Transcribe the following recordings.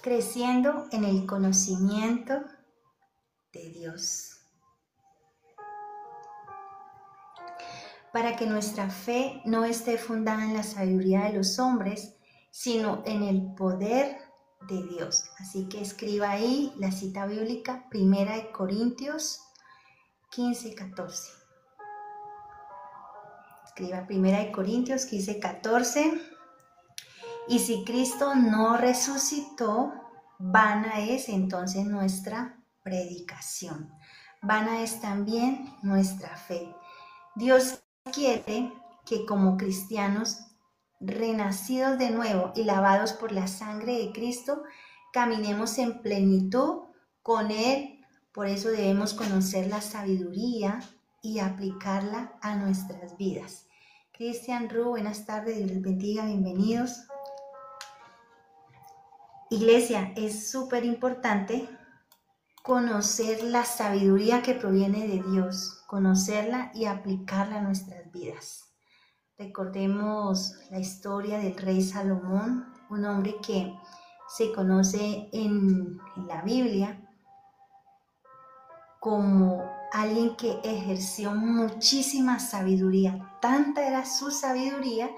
creciendo en el conocimiento de Dios. Para que nuestra fe no esté fundada en la sabiduría de los hombres, sino en el poder de Dios. Así que escriba ahí la cita bíblica, 1 Corintios 15:14. Escriba 1 Corintios 15:14. Y si Cristo no resucitó, vana es entonces nuestra predicación. Vana es también nuestra fe. Dios quiere que como cristianos renacidos de nuevo y lavados por la sangre de Cristo, caminemos en plenitud con Él. Por eso debemos conocer la sabiduría y aplicarla a nuestras vidas. Cristian Ru, buenas tardes, Dios les bendiga, bienvenidos. Iglesia, es súper importante conocer la sabiduría que proviene de Dios, conocerla y aplicarla a nuestras vidas. Recordemos la historia del rey Salomón, un hombre que se conoce en la Biblia como alguien que ejerció muchísima sabiduría. Tanta era su sabiduría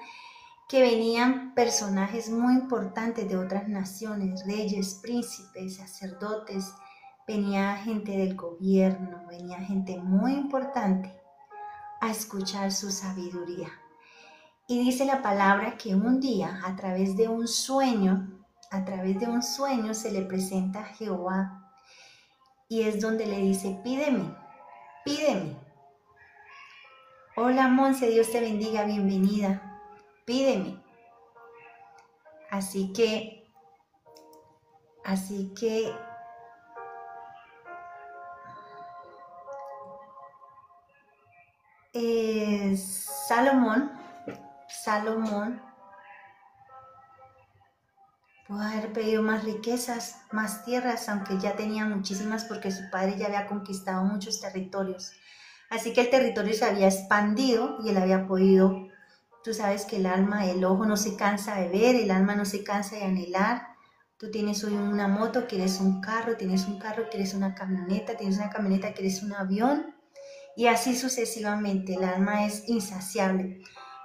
que venían personajes muy importantes de otras naciones, reyes, príncipes, sacerdotes, venía gente del gobierno, venía gente muy importante a escuchar su sabiduría. Y dice la palabra que un día, a través de un sueño se le presenta a Jehová y es donde le dice, pídeme, pídeme. Hola Monse, Dios te bendiga, bienvenida, pídeme. Así que Salomón pudo haber pedido más riquezas, más tierras, aunque ya tenía muchísimas porque su padre ya había conquistado muchos territorios. Así que el territorio se había expandido y él había podido, tú sabes que el alma, el ojo no se cansa de ver, el alma no se cansa de anhelar. Tú tienes hoy una moto, quieres un carro, tienes un carro, quieres una camioneta, tienes una camioneta, quieres un avión. Y así sucesivamente, el alma es insaciable.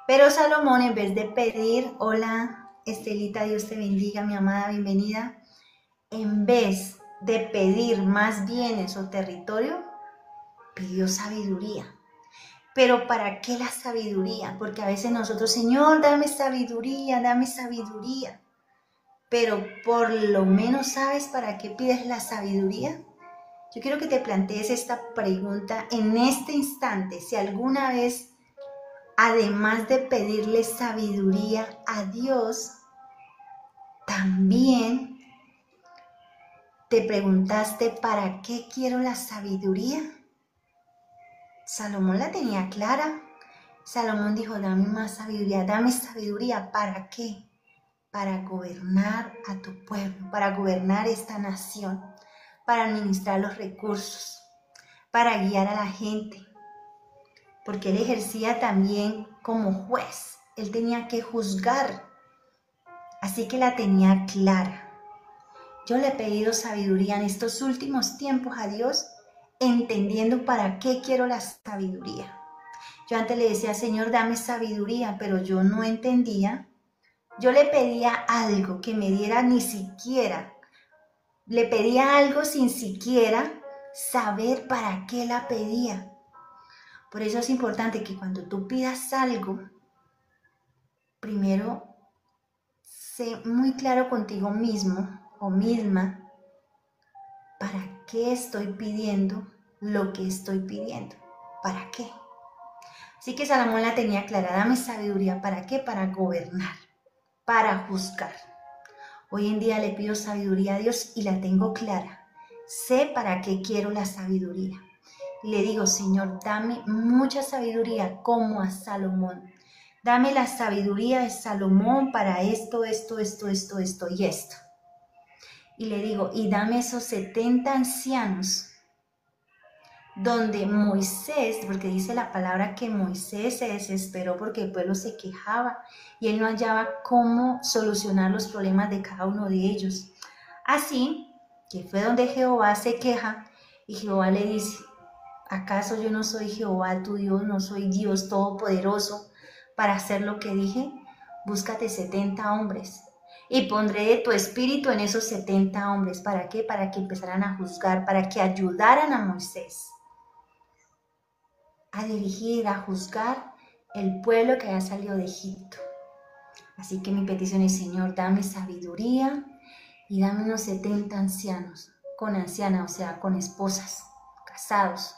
Pero Salomón, en vez de pedir, hola Estelita, Dios te bendiga, mi amada, bienvenida. En vez de pedir más bienes o territorio, pidió sabiduría. Pero ¿para qué la sabiduría? Porque a veces nosotros, Señor, dame sabiduría, dame sabiduría. Pero por lo menos ¿sabes para qué pides la sabiduría? Yo quiero que te plantees esta pregunta en este instante. Si alguna vez, además de pedirle sabiduría a Dios, también te preguntaste ¿para qué quiero la sabiduría? Salomón la tenía clara. Salomón dijo, dame más sabiduría, dame sabiduría. ¿Para qué? Para gobernar a tu pueblo, para gobernar esta nación, para administrar los recursos, para guiar a la gente. Porque él ejercía también como juez, él tenía que juzgar, así que la tenía clara. Yo le he pedido sabiduría en estos últimos tiempos a Dios, entendiendo para qué quiero la sabiduría. Yo antes le decía, Señor, dame sabiduría, pero yo no entendía. Yo le pedía algo que me diera ni siquiera, le pedía algo sin siquiera saber para qué la pedía. Por eso es importante que cuando tú pidas algo, primero sé muy claro contigo mismo o misma para qué estoy pidiendo lo que estoy pidiendo. ¿Para qué? Así que Salomón la tenía clara, dame sabiduría. ¿Para qué? Para gobernar, para juzgar. Hoy en día le pido sabiduría a Dios y la tengo clara. Sé para qué quiero la sabiduría. Y le digo, Señor, dame mucha sabiduría como a Salomón. Dame la sabiduría de Salomón para esto y esto. Y le digo, y dame esos 70 ancianos donde Moisés, porque dice la palabra que Moisés se desesperó porque el pueblo se quejaba y él no hallaba cómo solucionar los problemas de cada uno de ellos. Así que fue donde Jehová se queja y Jehová le dice, ¿acaso yo no soy Jehová tu Dios, no soy Dios todopoderoso para hacer lo que dije? Búscate 70 hombres y pondré de tu espíritu en esos 70 hombres. ¿Para qué? Para que empezaran a juzgar, para que ayudaran a Moisés a dirigir, a juzgar el pueblo que había salido de Egipto. Así que mi petición es, Señor, dame sabiduría y dame unos 70 ancianos, con ancianas, o sea, con esposas, casados.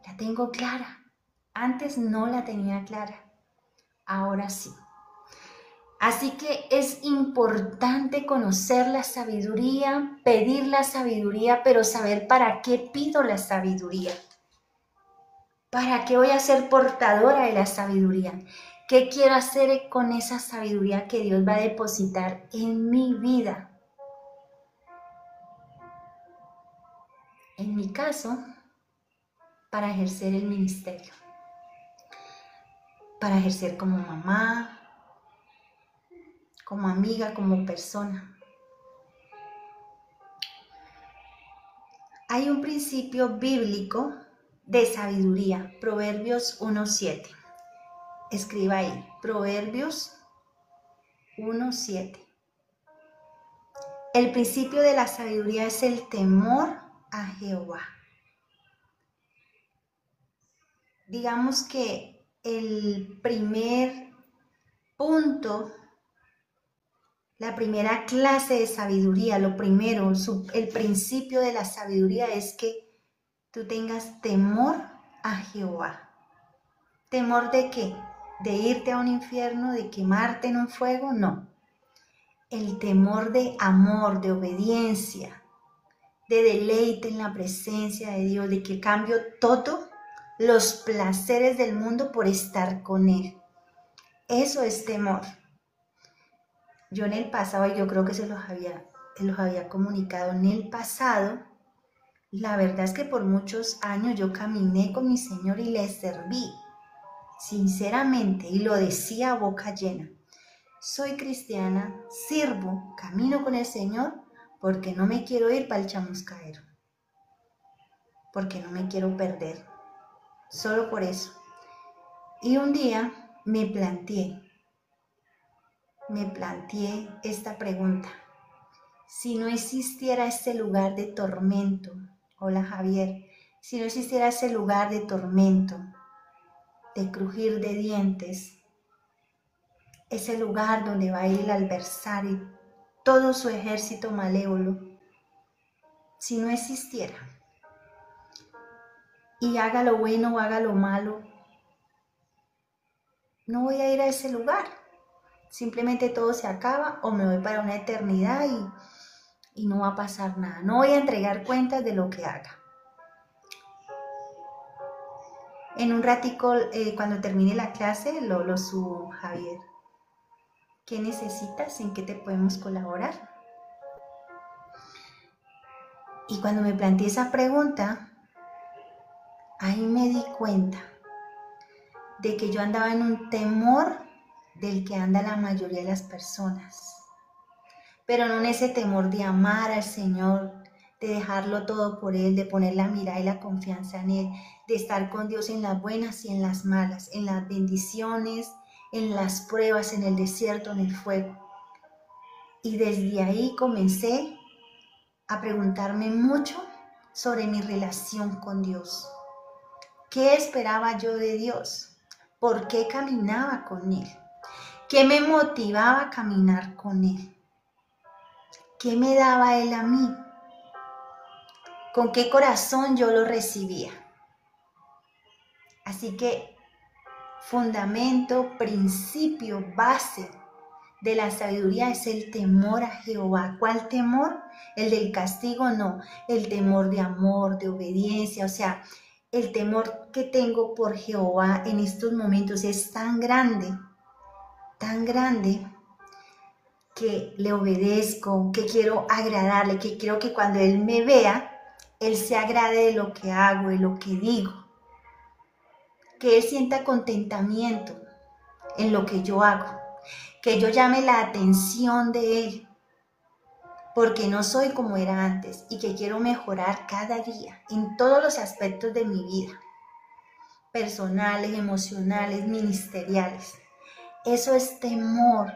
La tengo clara. Antes no la tenía clara. Ahora sí. Así que es importante conocer la sabiduría, pedir la sabiduría, pero saber para qué pido la sabiduría. ¿Para qué voy a ser portadora de la sabiduría? ¿Qué quiero hacer con esa sabiduría que Dios va a depositar en mi vida? En mi caso, para ejercer el ministerio, para ejercer como mamá, como amiga, como persona. Hay un principio bíblico de sabiduría, Proverbios 1:7. Escriba ahí, Proverbios 1:7. El principio de la sabiduría es el temor a Jehová. Digamos que el primer punto, la primera clase de sabiduría, lo primero, el principio de la sabiduría es que tú tengas temor a Jehová. ¿Temor de qué? ¿De irte a un infierno? ¿De quemarte en un fuego? No. El temor de amor, de obediencia, de deleite en la presencia de Dios, de que cambio todos los placeres del mundo por estar con Él. Eso es temor. Yo en el pasado, y yo creo que se los había comunicado, en el pasado, la verdad es que por muchos años yo caminé con mi Señor y le serví, sinceramente, y lo decía a boca llena. Soy cristiana, sirvo, camino con el Señor porque no me quiero ir para el chamuscadero, porque no me quiero perder, solo por eso. Y un día me planteé esta pregunta. Si no existiera este lugar de tormento, hola Javier, si no existiera ese lugar de tormento, de crujir de dientes, ese lugar donde va a ir el adversario, todo su ejército malévolo, si no existiera, y haga lo bueno o haga lo malo, no voy a ir a ese lugar. Simplemente todo se acaba o me voy para una eternidad y no va a pasar nada. No voy a entregar cuentas de lo que haga. En un ratico, cuando termine la clase, lo subo, Javier. ¿Qué necesitas? ¿En qué te podemos colaborar? Y cuando me planteé esa pregunta, ahí me di cuenta de que yo andaba en un temor del que anda la mayoría de las personas, pero no en ese temor de amar al Señor, de dejarlo todo por Él, de poner la mirada y la confianza en Él, de estar con Dios en las buenas y en las malas, en las bendiciones, en las pruebas, en el desierto, en el fuego. Y desde ahí comencé a preguntarme mucho sobre mi relación con Dios. ¿Qué esperaba yo de Dios? ¿Por qué caminaba con Él? ¿Qué me motivaba a caminar con Él? ¿Qué me daba Él a mí? ¿Con qué corazón yo lo recibía? Así que fundamento, principio, base de la sabiduría es el temor a Jehová. ¿Cuál temor? El del castigo, no. El temor de amor, de obediencia, o sea, el temor que tengo por Jehová en estos momentos es tan grande que le obedezco, que quiero agradarle, que quiero que cuando Él me vea, Él se agrade de lo que hago, de lo que digo, que Él sienta contentamiento en lo que yo hago, que yo llame la atención de Él, porque no soy como era antes y que quiero mejorar cada día en todos los aspectos de mi vida, personales, emocionales, ministeriales. Eso es temor,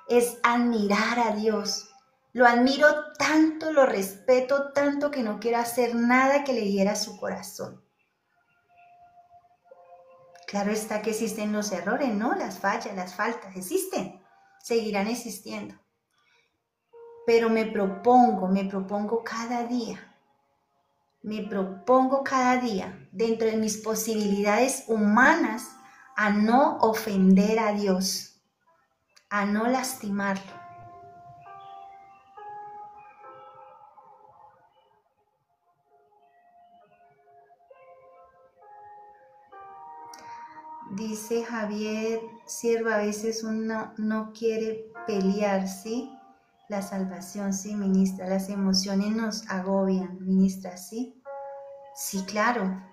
es admirar a Dios. Lo admiro tanto, lo respeto tanto que no quiero hacer nada que le hiera su corazón. Claro está que existen los errores, ¿no? Las fallas, las faltas, existen, seguirán existiendo. Pero me propongo cada día, dentro de mis posibilidades humanas, a no ofender a Dios, a no lastimarlo. Dice Javier Sierva, a veces uno no quiere pelear, ¿sí? La salvación, sí, ministra. Las emociones nos agobian, ministra, ¿sí? Sí, claro,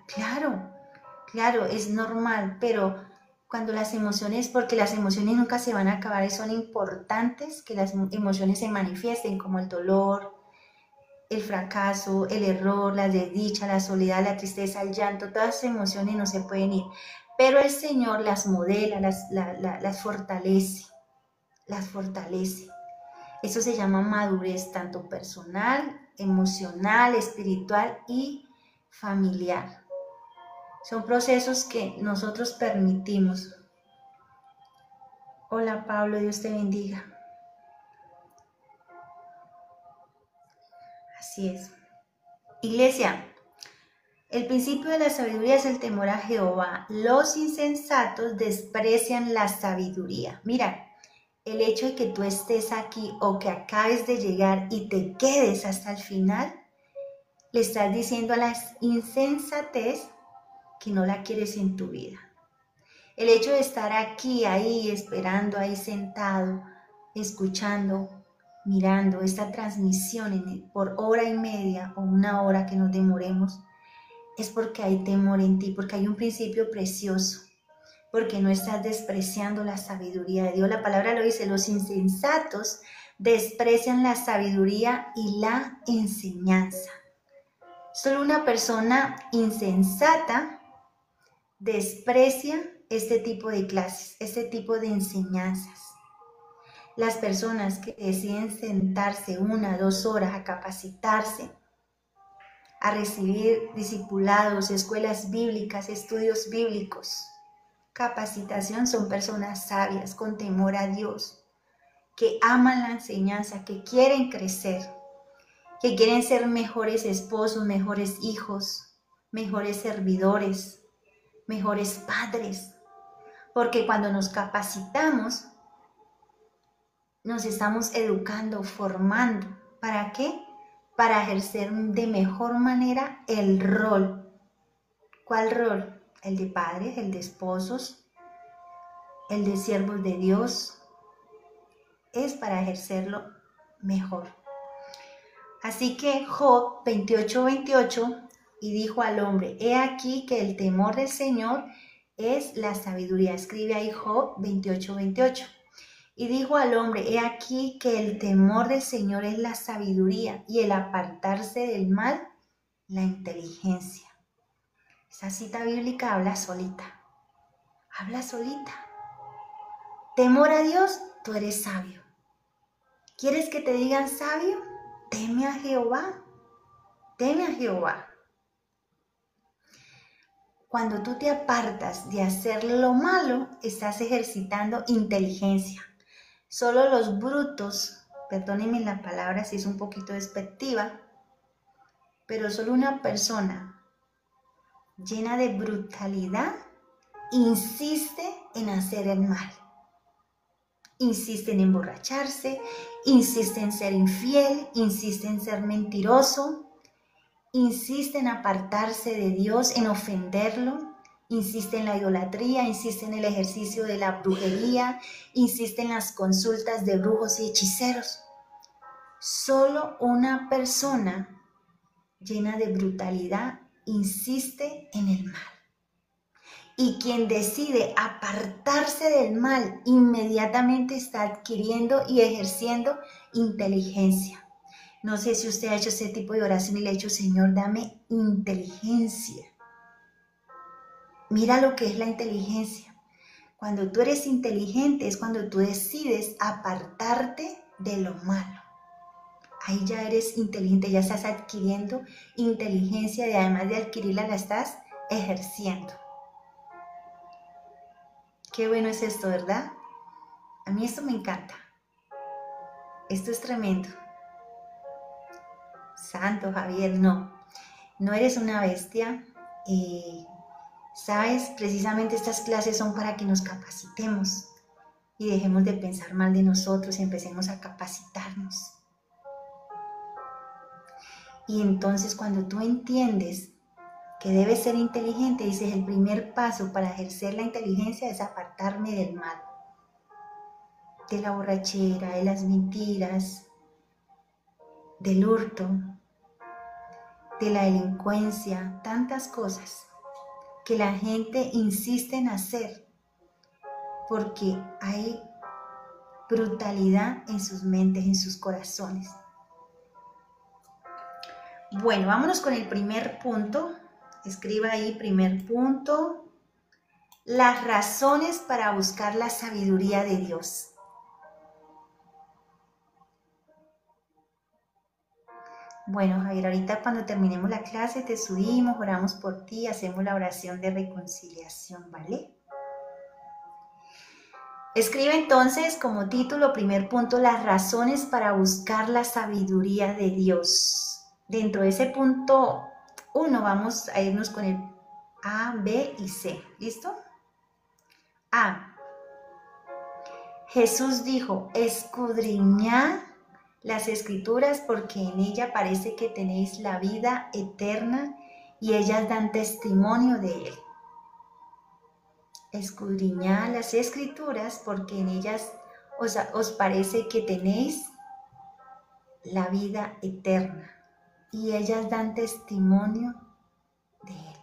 es normal, pero cuando las emociones, porque las emociones nunca se van a acabar, y son importantes que las emociones se manifiesten, como el dolor, el fracaso, el error, la desdicha, la soledad, la tristeza, el llanto. Todas esas emociones no se pueden ir, pero el Señor las modela, las fortalece, Eso se llama madurez, tanto personal, emocional, espiritual y familiar. Son procesos que nosotros permitimos. Hola Pablo, Dios te bendiga. Así es. Iglesia, el principio de la sabiduría es el temor a Jehová. Los insensatos desprecian la sabiduría. Mira, el hecho de que tú estés aquí o que acabes de llegar y te quedes hasta el final, le estás diciendo a la insensatez que no la quieres en tu vida. El hecho de estar aquí, ahí, esperando, ahí sentado, escuchando, mirando esta transmisión por hora y media o una hora que nos demoremos, es porque hay temor en ti, porque hay un principio precioso, porque no estás despreciando la sabiduría de Dios. La palabra lo dice, los insensatos desprecian la sabiduría y la enseñanza. Solo una persona insensata desprecia este tipo de clases, este tipo de enseñanzas. Las personas que deciden sentarse 1 o 2 horas a capacitarse, a recibir discipulados, escuelas bíblicas, estudios bíblicos, capacitación, son personas sabias, con temor a Dios, que aman la enseñanza, que quieren crecer, que quieren ser mejores esposos, mejores hijos, mejores servidores, mejores padres. Porque cuando nos capacitamos, nos estamos educando, formando. ¿Para qué? Para ejercer de mejor manera el rol. ¿Cuál rol? El de padres, el de esposos, el de siervos de Dios. Es para ejercerlo mejor. Así que Job 28:28, y dijo al hombre, he aquí que el temor del Señor es la sabiduría. Escribe ahí Job 28:28. Y dijo al hombre, he aquí que el temor del Señor es la sabiduría y el apartarse del mal, la inteligencia. Esa cita bíblica habla solita. Temor a Dios, tú eres sabio. ¿Quieres que te digan sabio? Teme a Jehová. Cuando tú te apartas de hacer lo malo, estás ejercitando inteligencia. Solo los brutos, perdónenme la palabra si es un poquito despectiva, pero solo una persona llena de brutalidad insiste en hacer el mal. Insiste en emborracharse, insiste en ser infiel, insiste en ser mentiroso, insiste en apartarse de Dios, en ofenderlo, insiste en la idolatría, insiste en el ejercicio de la brujería, insiste en las consultas de brujos y hechiceros. Solo una persona llena de brutalidad insiste en el mal. Y quien decide apartarse del mal inmediatamente está adquiriendo y ejerciendo inteligencia. No sé si usted ha hecho ese tipo de oración y le ha dicho, Señor, dame inteligencia. Mira lo que es la inteligencia. Cuando tú eres inteligente es cuando tú decides apartarte de lo malo. Ahí ya eres inteligente, ya estás adquiriendo inteligencia y además de adquirirla la estás ejerciendo. Qué bueno es esto, ¿verdad? A mí esto me encanta. Esto es tremendo. Santo Javier, no eres una bestia. ¿Sabes? Precisamente estas clases son para que nos capacitemos y dejemos de pensar mal de nosotros y empecemos a capacitarnos. Y entonces cuando tú entiendes que debes ser inteligente, dices, el primer paso para ejercer la inteligencia es apartarme del mal, de la borrachera, de las mentiras, del hurto, de la delincuencia, tantas cosas que la gente insiste en hacer porque hay brutalidad en sus mentes, en sus corazones. Bueno, vámonos con el primer punto. Escriba ahí, primer punto. Las razones para buscar la sabiduría de Dios. Bueno, Javier, ahorita cuando terminemos la clase te subimos, oramos por ti, hacemos la oración de reconciliación, ¿vale? Escribe entonces como título, primer punto, las razones para buscar la sabiduría de Dios. Dentro de ese punto 1 vamos a irnos con el A, B y C. ¿Listo? A. Jesús dijo, escudriñad las Escrituras porque en ella parece que tenéis la vida eterna y ellas dan testimonio de él. Escudriñad las Escrituras porque en ellas os parece que tenéis la vida eterna y ellas dan testimonio de él.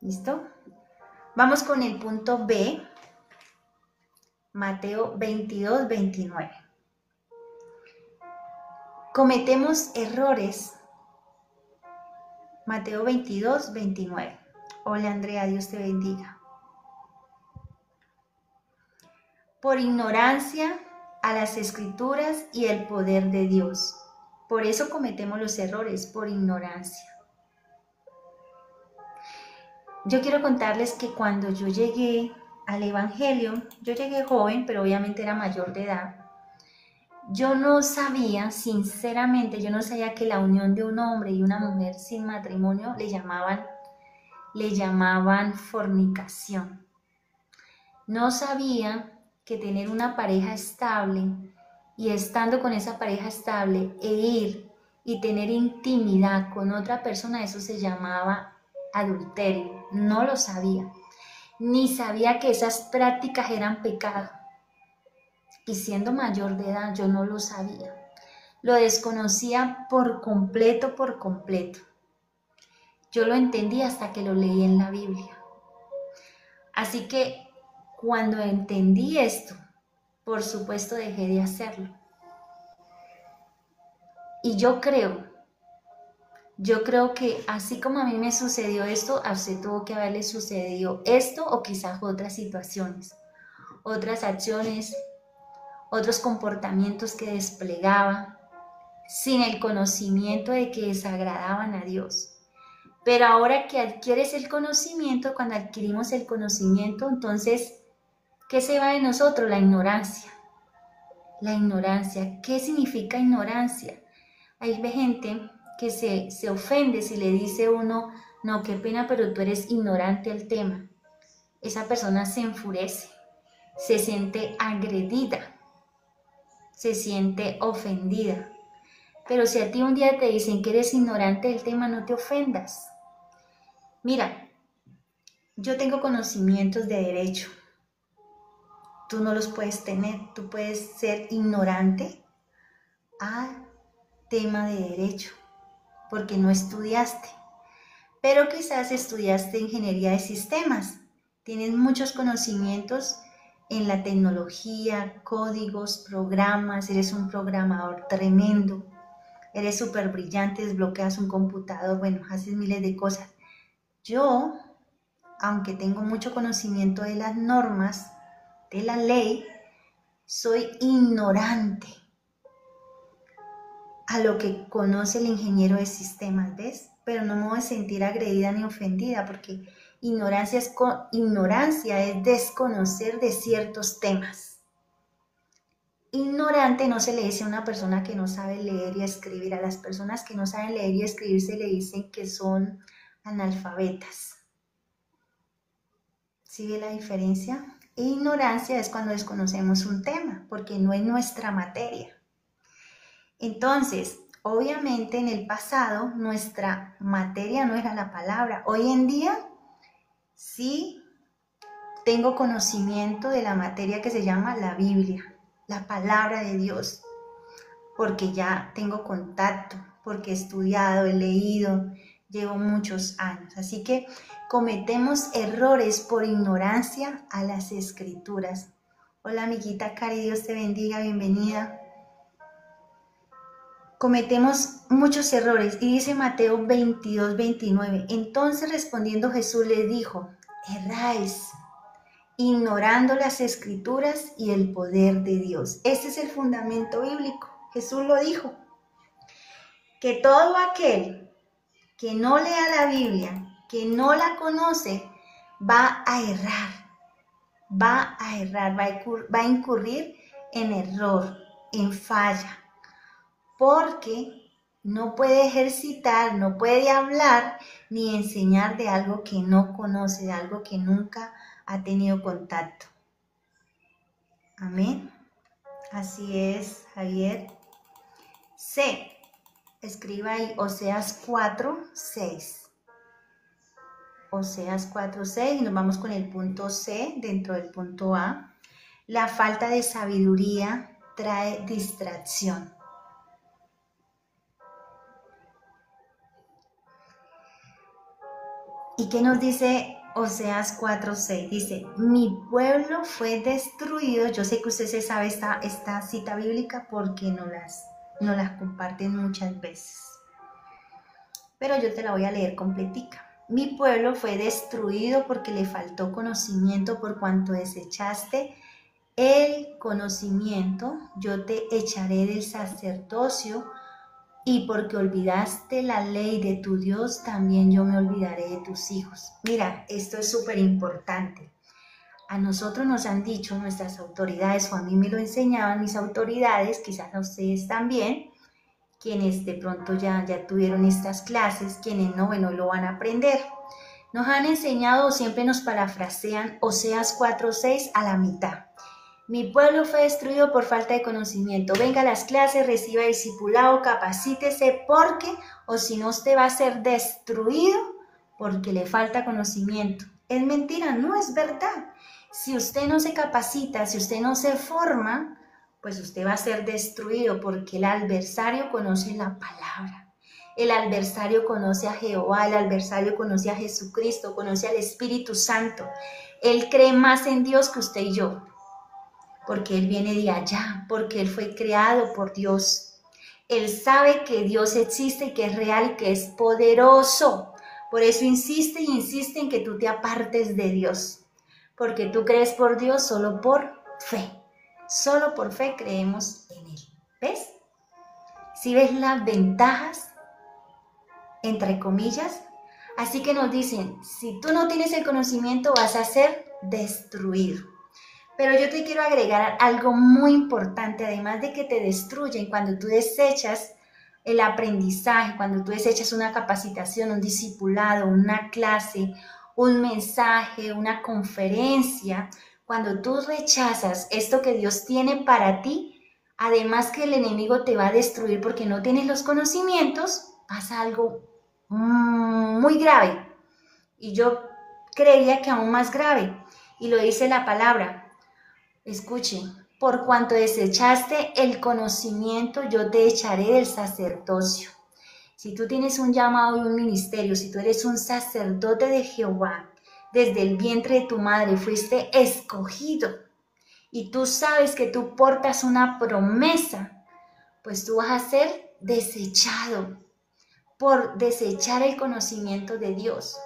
¿Listo? Vamos con el punto B, Mateo 22, 29. Cometemos errores. Mateo 22, 29. Hola Andrea, Dios te bendiga. Por ignorancia a las Escrituras y el poder de Dios. Por eso cometemos los errores, por ignorancia. Yo quiero contarles que cuando yo llegué al Evangelio, yo llegué joven, pero obviamente era mayor de edad. Yo no sabía, sinceramente, yo no sabía que la unión de un hombre y una mujer sin matrimonio le llamaban fornicación. No sabía que tener una pareja estable y estando con esa pareja estable e ir y tener intimidad con otra persona, eso se llamaba adulterio. No lo sabía, ni sabía que esas prácticas eran pecado. Y siendo mayor de edad, yo no lo sabía. Lo desconocía por completo, por completo. Yo lo entendí hasta que lo leí en la Biblia. Así que cuando entendí esto, por supuesto dejé de hacerlo. Y yo creo que así como a mí me sucedió esto, a usted tuvo que haberle sucedido esto o quizás otras situaciones, otras acciones, otros comportamientos que desplegaba sin el conocimiento de que desagradaban a Dios. Pero ahora que adquieres el conocimiento, cuando adquirimos el conocimiento, entonces, ¿qué se va de nosotros? La ignorancia. La ignorancia. ¿Qué significa ignorancia? Hay gente que se ofende si le dice uno, no, qué pena, pero tú eres ignorante al tema. Esa persona se enfurece, se siente agredida, se siente ofendida. Pero si a ti un día te dicen que eres ignorante del tema, no te ofendas. Mira, yo tengo conocimientos de derecho. Tú no los puedes tener. Tú puedes ser ignorante al tema de derecho porque no estudiaste. Pero quizás estudiaste ingeniería de sistemas. Tienes muchos conocimientos en la tecnología, códigos, programas, eres un programador tremendo, eres súper brillante, desbloqueas un computador, bueno, haces miles de cosas. Yo, aunque tengo mucho conocimiento de las normas, de la ley, soy ignorante a lo que conoce el ingeniero de sistemas, ¿ves? Pero no me voy a sentir agredida ni ofendida porque ignorancia es desconocer de ciertos temas. Ignorante no se le dice a una persona que no sabe leer y escribir. A las personas que no saben leer y escribir se le dicen que son analfabetas. ¿Sí ve la diferencia? Ignorancia es cuando desconocemos un tema, porque no es nuestra materia. Entonces, obviamente en el pasado nuestra materia no era la palabra. Hoy en día sí tengo conocimiento de la materia que se llama la Biblia, la palabra de Dios, porque ya tengo contacto, porque he estudiado, he leído, llevo muchos años. Así que cometemos errores por ignorancia a las escrituras. Hola amiguita Cari, Dios te bendiga, bienvenida. Cometemos muchos errores y dice Mateo 22:29. Entonces respondiendo Jesús les dijo, erráis, ignorando las escrituras y el poder de Dios. Este es el fundamento bíblico. Jesús lo dijo, que todo aquel que no lea la Biblia, que no la conoce, va a errar, va a incurrir en error, en falla, porque no puede ejercitar, no puede hablar ni enseñar de algo que no conoce, de algo que nunca ha tenido contacto. Amén. Así es, Javier. C. Escriba ahí Oseas 4:6. Oseas 4:6 y nos vamos con el punto C dentro del punto A. La falta de sabiduría trae distracción. ¿Y qué nos dice Oseas 4:6? Dice, mi pueblo fue destruido. Yo sé que usted se sabe esta cita bíblica porque nos las comparten muchas veces. Pero yo te la voy a leer completica. Mi pueblo fue destruido porque le faltó conocimiento, por cuanto desechaste el conocimiento, yo te echaré del sacerdocio, y porque olvidaste la ley de tu Dios, también yo me olvidaré de tus hijos. Mira, esto es súper importante. A nosotros nos han dicho nuestras autoridades, o a mí me lo enseñaban mis autoridades, quizás a ustedes también, quienes de pronto ya tuvieron estas clases, quienes no, bueno, lo van a aprender. Nos han enseñado, siempre nos parafrasean Oseas 4:6 a la mitad. Mi pueblo fue destruido por falta de conocimiento. Venga a las clases, reciba discipulado, capacítese, porque o si no usted va a ser destruido porque le falta conocimiento. Es mentira, no es verdad. Si usted no se capacita, si usted no se forma, pues usted va a ser destruido porque el adversario conoce la palabra. El adversario conoce a Jehová, el adversario conoce a Jesucristo, conoce al Espíritu Santo. Él cree más en Dios que usted y yo, porque Él viene de allá, porque Él fue creado por Dios. Él sabe que Dios existe y que es real y que es poderoso. Por eso insiste y insiste en que tú te apartes de Dios, porque tú crees por Dios solo por fe. Solo por fe creemos en Él. ¿Ves? ¿Sí ves las ventajas, entre comillas? Así que nos dicen, si tú no tienes el conocimiento vas a ser destruido. Pero yo te quiero agregar algo muy importante, además de que te destruyen cuando tú desechas el aprendizaje, cuando tú desechas una capacitación, un discipulado, una clase, un mensaje, una conferencia, cuando tú rechazas esto que Dios tiene para ti, además que el enemigo te va a destruir porque no tienes los conocimientos, pasa algo muy grave. Y yo creería que aún más grave, y lo dice la palabra. Escuchen, por cuanto desechaste el conocimiento, yo te echaré del sacerdocio. Si tú tienes un llamado y un ministerio, si tú eres un sacerdote de Jehová, desde el vientre de tu madre fuiste escogido. y tú sabes que tú portas una promesa, pues tú vas a ser desechado por desechar el conocimiento de Dios.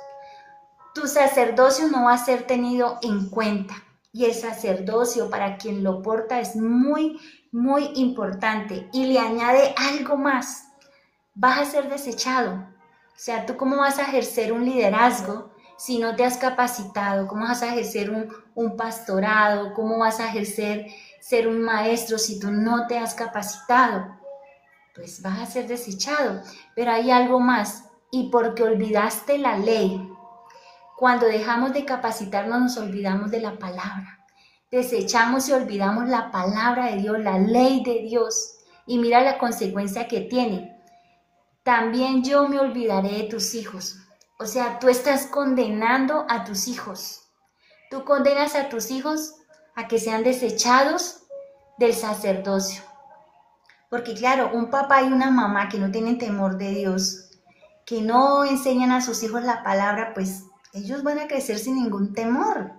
Tu sacerdocio no va a ser tenido en cuenta. Y el sacerdocio para quien lo porta es muy, muy importante. Y le añade algo más. Vas a ser desechado. O sea, ¿tú cómo vas a ejercer un liderazgo si no te has capacitado? ¿Cómo vas a ejercer un pastorado? ¿Cómo vas a ejercer ser un maestro si tú no te has capacitado? Pues vas a ser desechado. Pero hay algo más. Y porque olvidaste la ley. Cuando dejamos de capacitarnos nos olvidamos de la palabra. Desechamos y olvidamos la palabra de Dios, la ley de Dios. Y mira la consecuencia que tiene. También yo me olvidaré de tus hijos. O sea, tú estás condenando a tus hijos. Tú condenas a tus hijos a que sean desechados del sacerdocio. Porque claro, un papá y una mamá que no tienen temor de Dios, que no enseñan a sus hijos la palabra, pues ellos van a crecer sin ningún temor.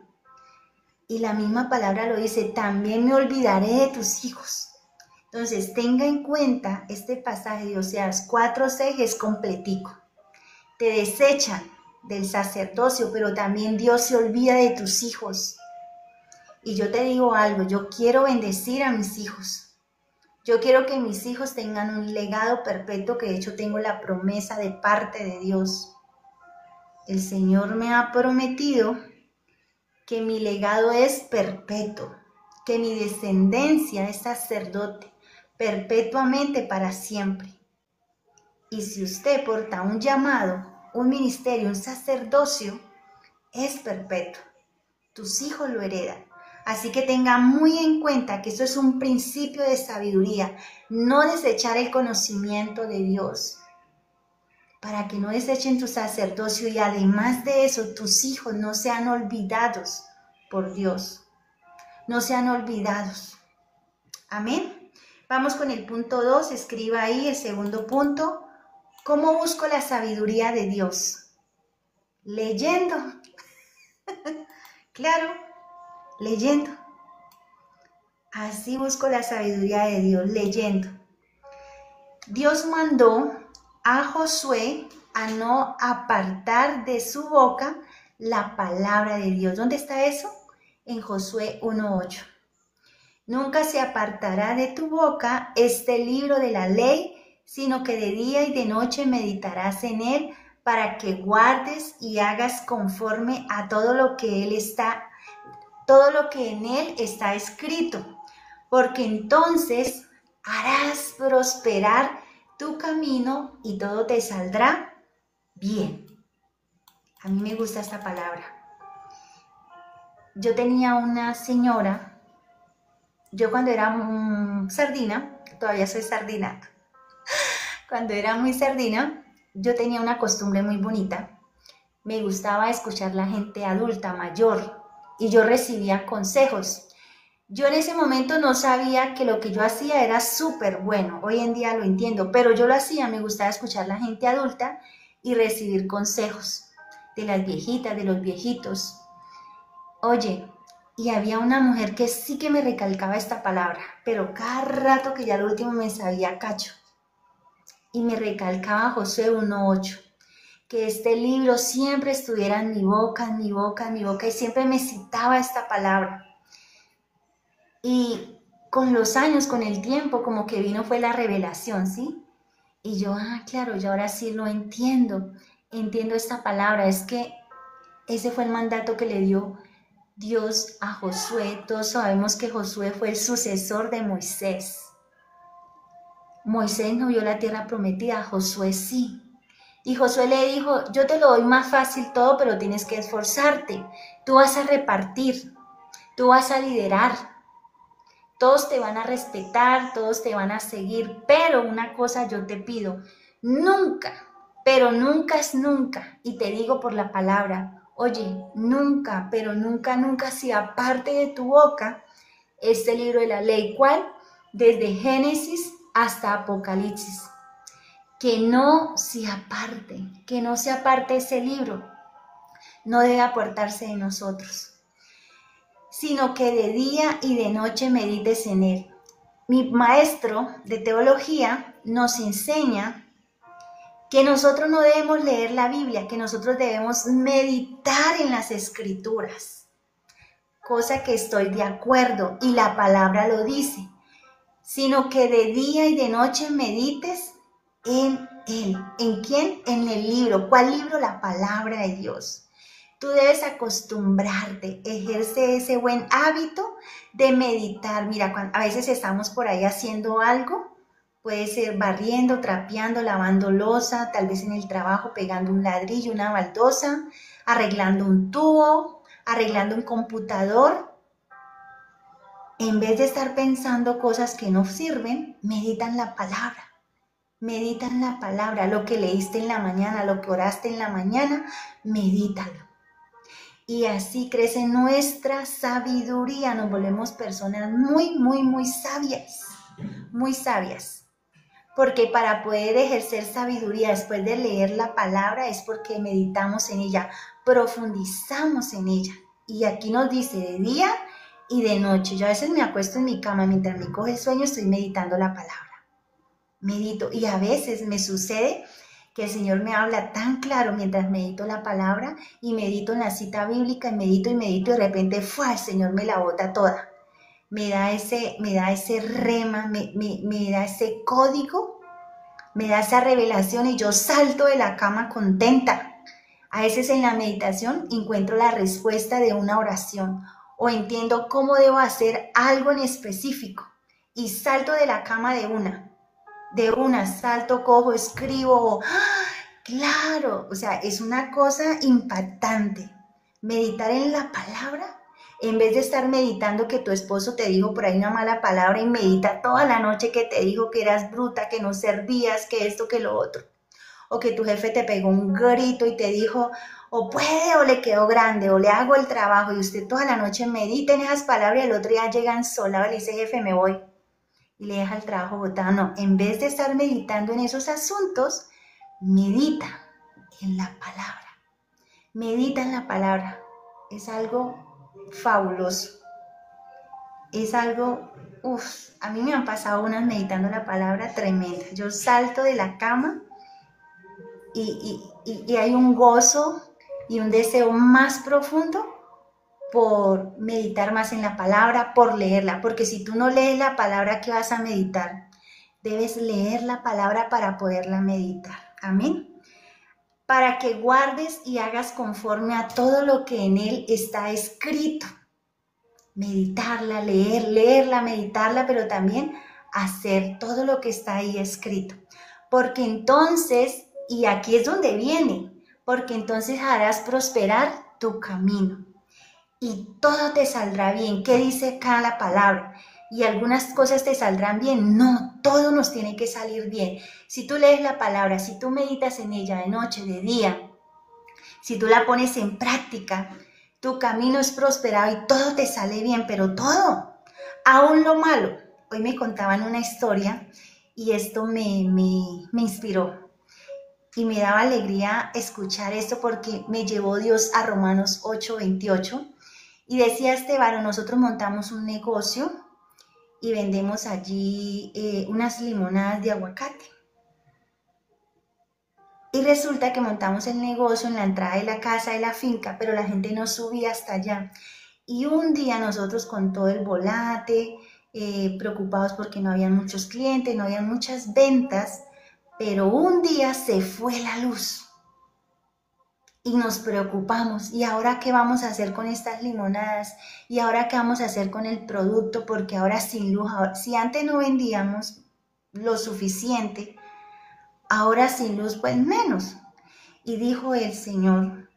Y la misma palabra lo dice, también me olvidaré de tus hijos. Entonces, tenga en cuenta este pasaje de Oseas 4:6 es completico. Te desechan del sacerdocio, pero también Dios se olvida de tus hijos. Y yo te digo algo, yo quiero bendecir a mis hijos. Yo quiero que mis hijos tengan un legado perpetuo, que de hecho tengo la promesa de parte de Dios. El Señor me ha prometido que mi legado es perpetuo, que mi descendencia es sacerdote, perpetuamente para siempre. Y si usted porta un llamado, un ministerio, un sacerdocio, es perpetuo. Tus hijos lo heredan. Así que tenga muy en cuenta que eso es un principio de sabiduría, no desechar el conocimiento de Dios, para que no desechen tu sacerdocio y además de eso tus hijos no sean olvidados por Dios, no sean olvidados. Amén. Vamos con el punto 2, escriba ahí el segundo punto. ¿Cómo busco la sabiduría de Dios? Leyendo. Claro, leyendo. Así busco la sabiduría de Dios, leyendo. Dios mandó a Josué a no apartar de su boca la palabra de Dios. ¿Dónde está eso? En Josué 1:8. Nunca se apartará de tu boca este libro de la ley, sino que de día y de noche meditarás en él, para que guardes y hagas conforme a todo lo que en él está escrito, porque entonces harás prosperar tu camino y todo te saldrá bien. A mí me gusta esta palabra. Yo tenía una señora, yo cuando era sardina, todavía soy sardina, cuando era muy sardina, yo tenía una costumbre muy bonita. Me gustaba escuchar a la gente adulta, mayor, y yo recibía consejos. Yo en ese momento no sabía que lo que yo hacía era súper bueno, hoy en día lo entiendo, pero yo lo hacía, me gustaba escuchar a la gente adulta y recibir consejos de las viejitas, de los viejitos. Oye, y había una mujer que sí que me recalcaba esta palabra, pero cada rato que ya lo último me sabía cacho. Y me recalcaba Josué 1:8, que este libro siempre estuviera en mi boca, en mi boca, en mi boca, y siempre me citaba esta palabra. Y con los años, con el tiempo, como que vino fue la revelación, ¿sí? Y yo, claro, yo ahora sí lo entiendo esta palabra, es que ese fue el mandato que le dio Dios a Josué. Todos sabemos que Josué fue el sucesor de Moisés. Moisés no vio la tierra prometida, Josué sí. Y Josué le dijo, yo te lo doy más fácil todo, pero tienes que esforzarte. Tú vas a repartir, tú vas a liderar. Todos te van a respetar, todos te van a seguir, pero una cosa yo te pido, nunca, pero nunca es nunca, y te digo por la palabra, oye, nunca, pero nunca, nunca se aparte de tu boca este libro de la ley. ¿Cuál? Desde Génesis hasta Apocalipsis. Que no se aparte ese libro, no debe apartarse de nosotros. sino que de día y de noche medites en él. Mi maestro de teología nos enseña que nosotros no debemos leer la Biblia, que nosotros debemos meditar en las Escrituras, cosa que estoy de acuerdo y la palabra lo dice, sino que de día y de noche medites en él. ¿En quién? En el libro. ¿Cuál libro? La palabra de Dios. Tú debes acostumbrarte, ejerce ese buen hábito de meditar. Mira, a veces estamos por ahí haciendo algo, puede ser barriendo, trapeando, lavando loza, tal vez en el trabajo pegando un ladrillo, una baldosa, arreglando un tubo, arreglando un computador. En vez de estar pensando cosas que no sirven, medita en la palabra. Medita en la palabra, lo que leíste en la mañana, lo que oraste en la mañana, medítalo. Y así crece nuestra sabiduría, nos volvemos personas muy sabias, muy sabias. Porque para poder ejercer sabiduría después de leer la palabra es porque meditamos en ella, profundizamos en ella. Y aquí nos dice de día y de noche. Yo a veces me acuesto en mi cama, mientras me coge el sueño estoy meditando la palabra. Medito y a veces me sucede que el Señor me habla tan claro mientras medito la palabra y medito en la cita bíblica y medito y de repente ¡fua! El Señor me la bota toda. Me da ese rema, me da ese código, me da esa revelación y yo salto de la cama contenta. A veces en la meditación encuentro la respuesta de una oración o entiendo cómo debo hacer algo en específico y salto de la cama de una, salto, cojo, escribo, ¡ah! Claro, o sea, es una cosa impactante. Meditar en la palabra, en vez de estar meditando que tu esposo te dijo por ahí una mala palabra y medita toda la noche que te dijo que eras bruta, que no servías, que esto, que lo otro. O que tu jefe te pegó un grito y te dijo, o puede o le quedó grande, o le hago el trabajo, y usted toda la noche medita en esas palabras y el otro día llega ensolado y le dice, jefe, me voy. Y le deja el trabajo botado. No, en vez de estar meditando en esos asuntos, medita en la palabra. Medita en la palabra. Es algo fabuloso. Es algo, a mí me han pasado unas meditando la palabra tremenda. Yo salto de la cama y hay un gozo y un deseo más profundo por meditar más en la palabra, por leerla, porque si tú no lees la palabra, ¿qué vas a meditar? Debes leer la palabra para poderla meditar. Amén. Para que guardes y hagas conforme a todo lo que en él está escrito. Meditarla, leerla, meditarla, pero también hacer todo lo que está ahí escrito. Porque entonces, y aquí es donde viene, porque entonces harás prosperar tu camino. Y todo te saldrá bien. ¿Qué dice acá la palabra? Y algunas cosas te saldrán bien. No, todo nos tiene que salir bien. Si tú lees la palabra, si tú meditas en ella de noche, de día, si tú la pones en práctica, tu camino es prosperado y todo te sale bien, pero todo, aún lo malo. Hoy me contaban una historia y esto me inspiró. Y me daba alegría escuchar esto porque me llevó Dios a Romanos 8:28. Y decía este varón, nosotros montamos un negocio y vendemos allí unas limonadas de aguacate. Y resulta que montamos el negocio en la entrada de la casa de la finca, pero la gente no subía hasta allá. Y un día nosotros con todo el volate, preocupados porque no había muchos clientes, no había muchas ventas, pero un día se fue la luz. Y nos preocupamos, ¿y ahora qué vamos a hacer con estas limonadas? ¿Y ahora qué vamos a hacer con el producto? Porque ahora sin luz, si antes no vendíamos lo suficiente, ahora sin luz pues menos. Y dijo el Señor,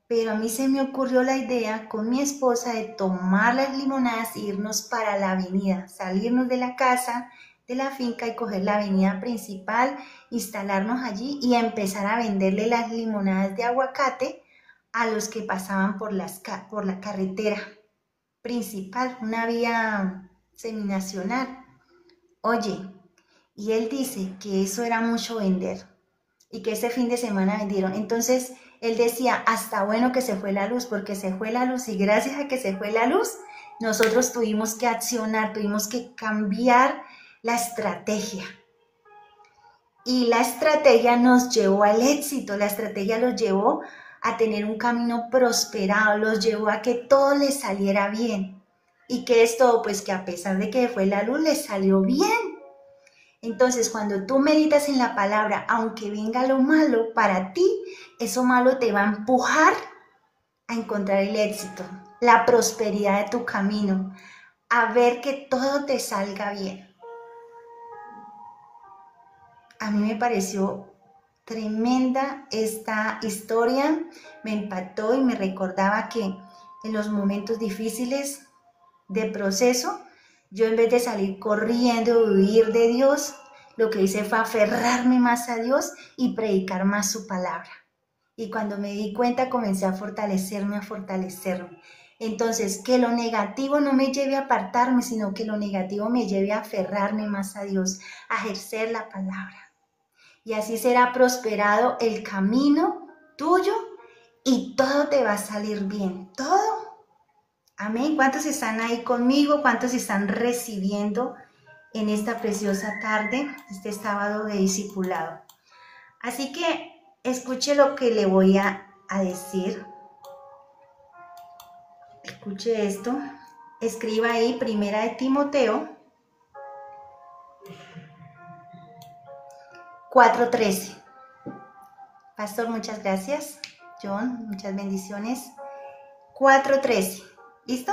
pero a mí se me ocurrió la idea con mi esposa de tomar las limonadas e irnos para la avenida, salirnos de la casa, de la finca y coger la avenida principal, instalarnos allí y empezar a venderle las limonadas de aguacate a los que pasaban por la carretera principal, una vía seminacional. Oye, y él dice que eso era mucho vender. y que ese fin de semana vendieron. Entonces él decía, hasta bueno que se fue la luz, porque se fue la luz y gracias a que se fue la luz, nosotros tuvimos que accionar, tuvimos que cambiar la estrategia. Y la estrategia nos llevó al éxito, la estrategia los llevó a tener un camino prosperado, los llevó a que todo les saliera bien. ¿Y qué es todo? Pues que a pesar de que fue la luz, les salió bien. Entonces, cuando tú meditas en la palabra, aunque venga lo malo para ti, eso malo te va a empujar a encontrar el éxito, la prosperidad de tu camino, a ver que todo te salga bien. A mí me pareció tremenda esta historia, me impactó y me recordaba que en los momentos difíciles de proceso, yo en vez de salir corriendo, huir de Dios, lo que hice fue aferrarme más a Dios y predicar más su palabra. Y cuando me di cuenta comencé a fortalecerme, a fortalecerme. Entonces, que lo negativo no me lleve a apartarme, sino que lo negativo me lleve a aferrarme más a Dios, a ejercer la palabra. Y así será prosperado el camino tuyo y todo te va a salir bien, todo. Amén. ¿Cuántos están ahí conmigo? ¿Cuántos están recibiendo en esta preciosa tarde, este sábado de discipulado? Así que escuche lo que le voy a decir. Escuche esto. Escriba ahí, 1 de Timoteo 4:13. Pastor, muchas gracias. John, muchas bendiciones. 4:13. ¿Listo?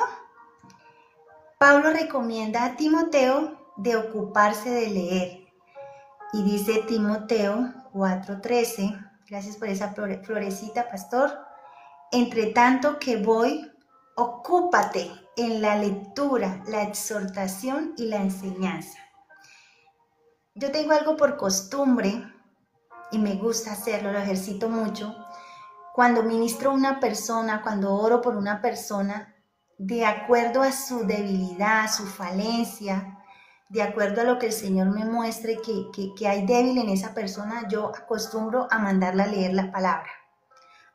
Pablo recomienda a Timoteo de ocuparse de leer. Y dice Timoteo 4:13. Gracias por esa florecita, pastor. Entre tanto que voy, ocúpate en la lectura, la exhortación y la enseñanza. Yo tengo algo por costumbre y me gusta hacerlo, lo ejercito mucho. Cuando ministro a una persona, cuando oro por una persona, de acuerdo a su debilidad, a su falencia, de acuerdo a lo que el Señor me muestre que hay débil en esa persona, yo acostumbro a mandarla a leer la palabra.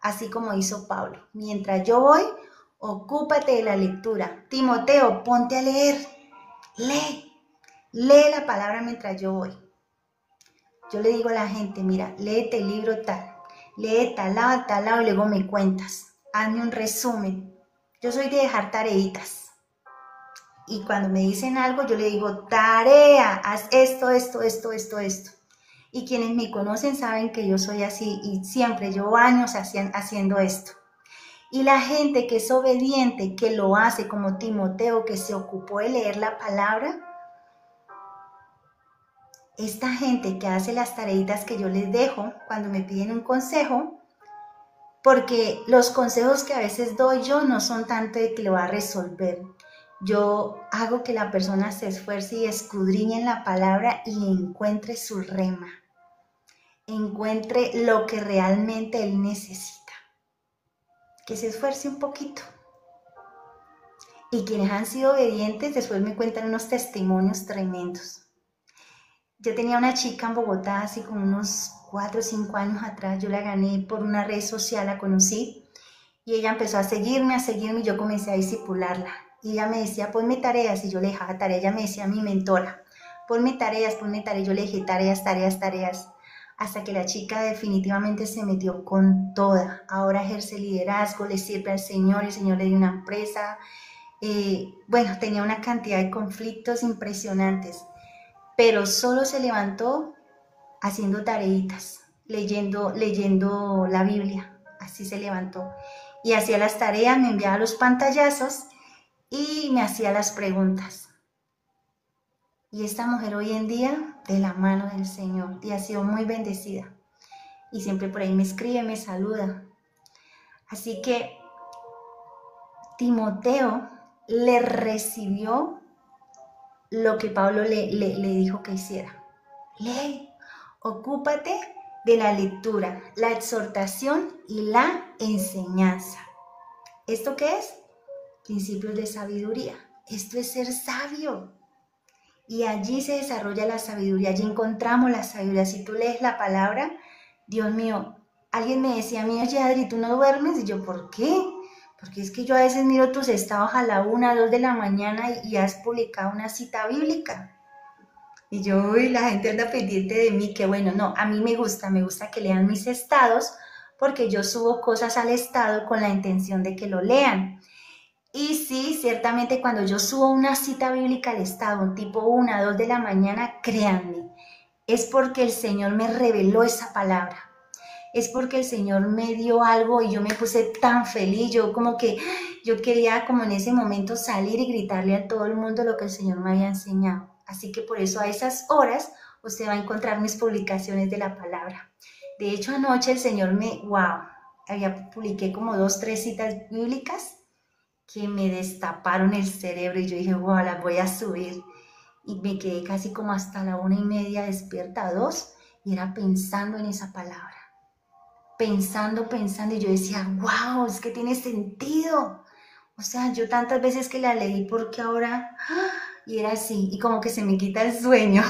Así como hizo Pablo. Mientras yo voy, ocúpate de la lectura. Timoteo, ponte a leer. Lee la palabra mientras yo voy. Yo le digo a la gente, mira, léete el libro tal, lee tal lado y luego me cuentas. Hazme un resumen. Yo soy de dejar tareitas. Y cuando me dicen algo, yo le digo, tarea, haz esto. Y quienes me conocen saben que yo soy así y siempre llevo años haciendo esto. Y la gente que es obediente, que lo hace como Timoteo, que se ocupó de leer la palabra, esta gente que hace las tareitas que yo les dejo cuando me piden un consejo, porque los consejos que a veces doy yo no son tanto de que lo va a resolver. Yo hago que la persona se esfuerce y escudriñe en la palabra y encuentre su rema. Encuentre lo que realmente él necesita. Que se esfuerce un poquito. Y quienes han sido obedientes después me cuentan unos testimonios tremendos. Yo tenía una chica en Bogotá hace como unos 4 o 5 años atrás. Yo la gané por una red social, la conocí. Y ella empezó a seguirme y yo comencé a discipularla. Y ella me decía, ponme tareas, y yo le dejaba tareas. Ella me decía, mi mentora, ponme tareas. Yo le dije tareas. Hasta que la chica definitivamente se metió con toda. Ahora ejerce liderazgo, le sirve al Señor, el Señor le dio una empresa. Bueno, tenía una cantidad de conflictos impresionantes, pero solo se levantó haciendo tareitas, leyendo la Biblia. Así se levantó. Y hacía las tareas, me enviaba los pantallazos y me hacía las preguntas. Y esta mujer hoy en día, de la mano del Señor, y ha sido muy bendecida. Y siempre por ahí me escribe, me saluda. Así que Timoteo le recibió lo que Pablo le dijo que hiciera. Lee, ocúpate de la lectura, la exhortación y la enseñanza. ¿Esto qué es? Principios de sabiduría. Esto es ser sabio. Y allí se desarrolla la sabiduría, allí encontramos la sabiduría. Si tú lees la palabra, Dios mío, alguien me decía a mí, oye Adri, ¿tú no duermes? Y yo, ¿por qué? Porque es que yo a veces miro tus estados a la 1, 2 de la mañana y has publicado una cita bíblica. Y yo, uy, la gente anda pendiente de mí, que bueno, no, a mí me gusta que lean mis estados, porque yo subo cosas al estado con la intención de que lo lean. Y sí, ciertamente cuando yo subo una cita bíblica al estado, tipo 1, 2 de la mañana, créanme, es porque el Señor me reveló esa palabra. Es porque el Señor me dio algo y yo me puse tan feliz, yo como que yo quería como en ese momento salir y gritarle a todo el mundo lo que el Señor me había enseñado. Así que por eso a esas horas usted va a encontrar mis publicaciones de la palabra. De hecho anoche el Señor publiqué como 2, 3 citas bíblicas que me destaparon el cerebro y yo dije, wow, las voy a subir. Y me quedé casi como hasta la 1:30 despierta, 2, y era pensando en esa palabra. Pensando, y yo decía, wow, es que tiene sentido. O sea, yo tantas veces que la leí, porque ahora, y era así, y como que se me quita el sueño.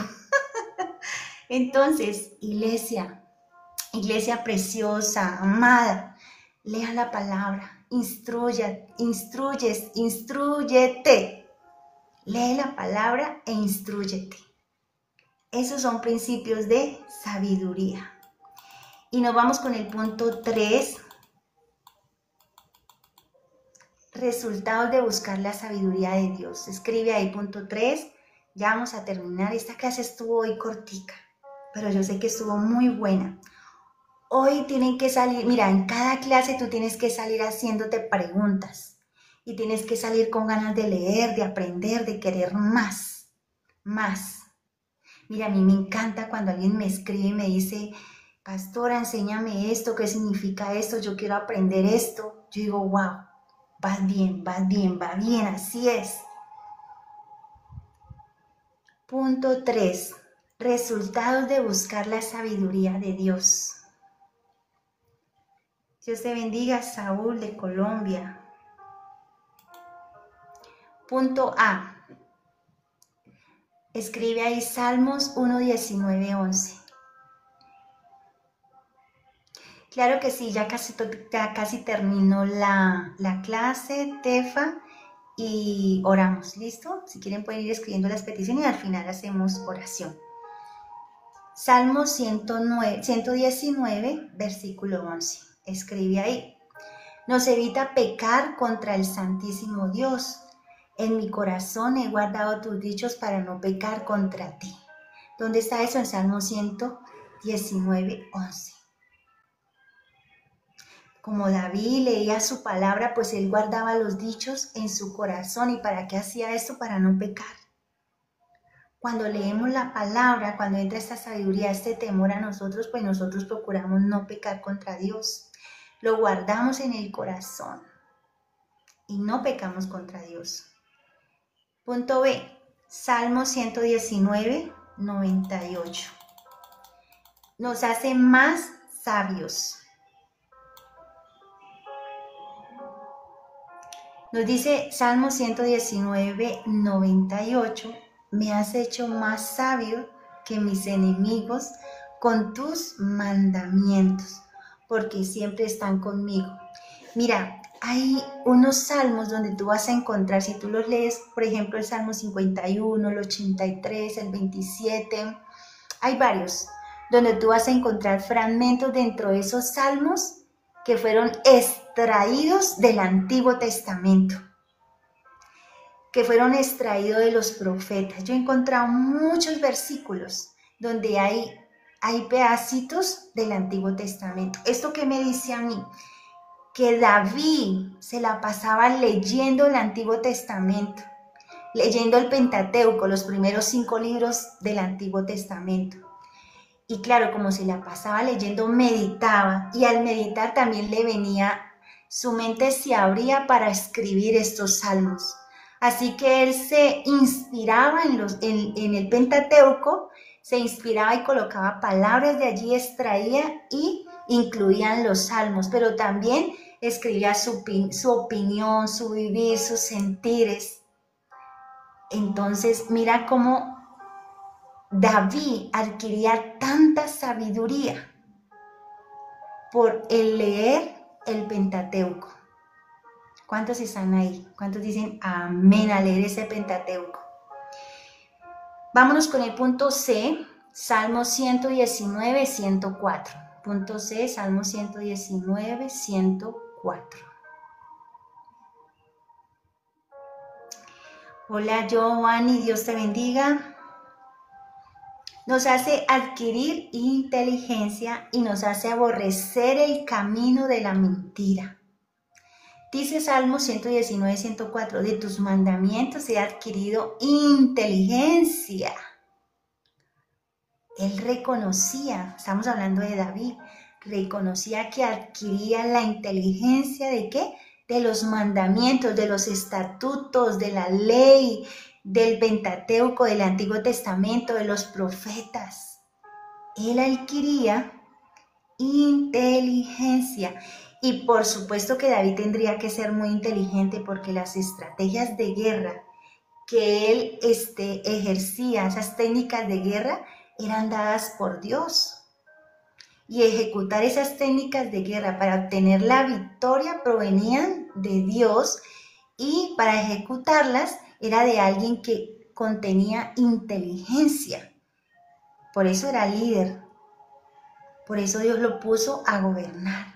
Entonces, iglesia preciosa, amada, lea la palabra, instrúyete. Lee la palabra e instrúyete. Esos son principios de sabiduría. Y nos vamos con el punto 3. Resultados de buscar la sabiduría de Dios. Escribe ahí punto 3. Ya vamos a terminar. Esta clase estuvo hoy cortica, pero yo sé que estuvo muy buena. Hoy tienen que salir, mira, en cada clase tú tienes que salir haciéndote preguntas. Y tienes que salir con ganas de leer, de aprender, de querer más. Mira, a mí me encanta cuando alguien me escribe y me dice, pastora, enséñame esto, ¿qué significa esto? Yo quiero aprender esto. Yo digo, wow, vas bien, así es. Punto 3. Resultados de buscar la sabiduría de Dios. Dios te bendiga, Saúl de Colombia. Punto A. Escribe ahí Salmos 1, 19, 11. Claro que sí, ya casi terminó la clase, Tefa, y oramos, ¿listo? Si quieren pueden ir escribiendo las peticiones y al final hacemos oración. Salmo 119, versículo 11. Escribe ahí. Nos evita pecar contra el Santísimo Dios. En mi corazón he guardado tus dichos para no pecar contra ti. ¿Dónde está eso? En Salmo 119, 11. Como David leía su palabra, pues él guardaba los dichos en su corazón. ¿Y para qué hacía esto? Para no pecar. Cuando leemos la palabra, cuando entra esta sabiduría, este temor a nosotros, pues nosotros procuramos no pecar contra Dios. Lo guardamos en el corazón y no pecamos contra Dios. Punto B. Salmo 119, 98. Nos hace más sabios. Nos dice Salmo 119, 98, me has hecho más sabio que mis enemigos con tus mandamientos, porque siempre están conmigo. Mira, hay unos salmos donde tú vas a encontrar, si tú los lees, por ejemplo, el Salmo 51, el 83, el 27, hay varios, donde tú vas a encontrar fragmentos dentro de esos salmos que fueron extraídos del Antiguo Testamento, que fueron extraídos de los profetas. Yo he encontrado muchos versículos donde hay pedacitos del Antiguo Testamento. ¿Esto qué me dice a mí? Que David se la pasaba leyendo el Antiguo Testamento, leyendo el Pentateuco, los primeros 5 libros del Antiguo Testamento. Y claro, como se la pasaba leyendo, meditaba, y al meditar también le venía, su mente se abría para escribir estos salmos. Así que él se inspiraba en el Pentateuco, se inspiraba y colocaba palabras de allí, extraía y incluían los salmos, pero también escribía su opinión, su vivir, sus sentires. Entonces, mira cómo David adquiría tanta sabiduría por el leer el Pentateuco. ¿Cuántos están ahí? ¿Cuántos dicen amén a leer ese Pentateuco? Vámonos con el punto C, Salmo 119, 104. Punto C, Salmo 119, 104. Hola Giovanni, Dios te bendiga. Nos hace adquirir inteligencia y nos hace aborrecer el camino de la mentira. Dice Salmo 119, 104, de tus mandamientos he adquirido inteligencia. Él reconocía, estamos hablando de David, reconocía que adquiría la inteligencia ¿de qué? De los mandamientos, de los estatutos, de la ley, del Pentateuco, del Antiguo Testamento, de los profetas. Él adquiría inteligencia. Y por supuesto que David tendría que ser muy inteligente porque las estrategias de guerra que él ejercía, esas técnicas de guerra, eran dadas por Dios. Y ejecutar esas técnicas de guerra para obtener la victoria provenían de Dios y para ejecutarlas era de alguien que contenía inteligencia. Por eso era líder. Por eso Dios lo puso a gobernar.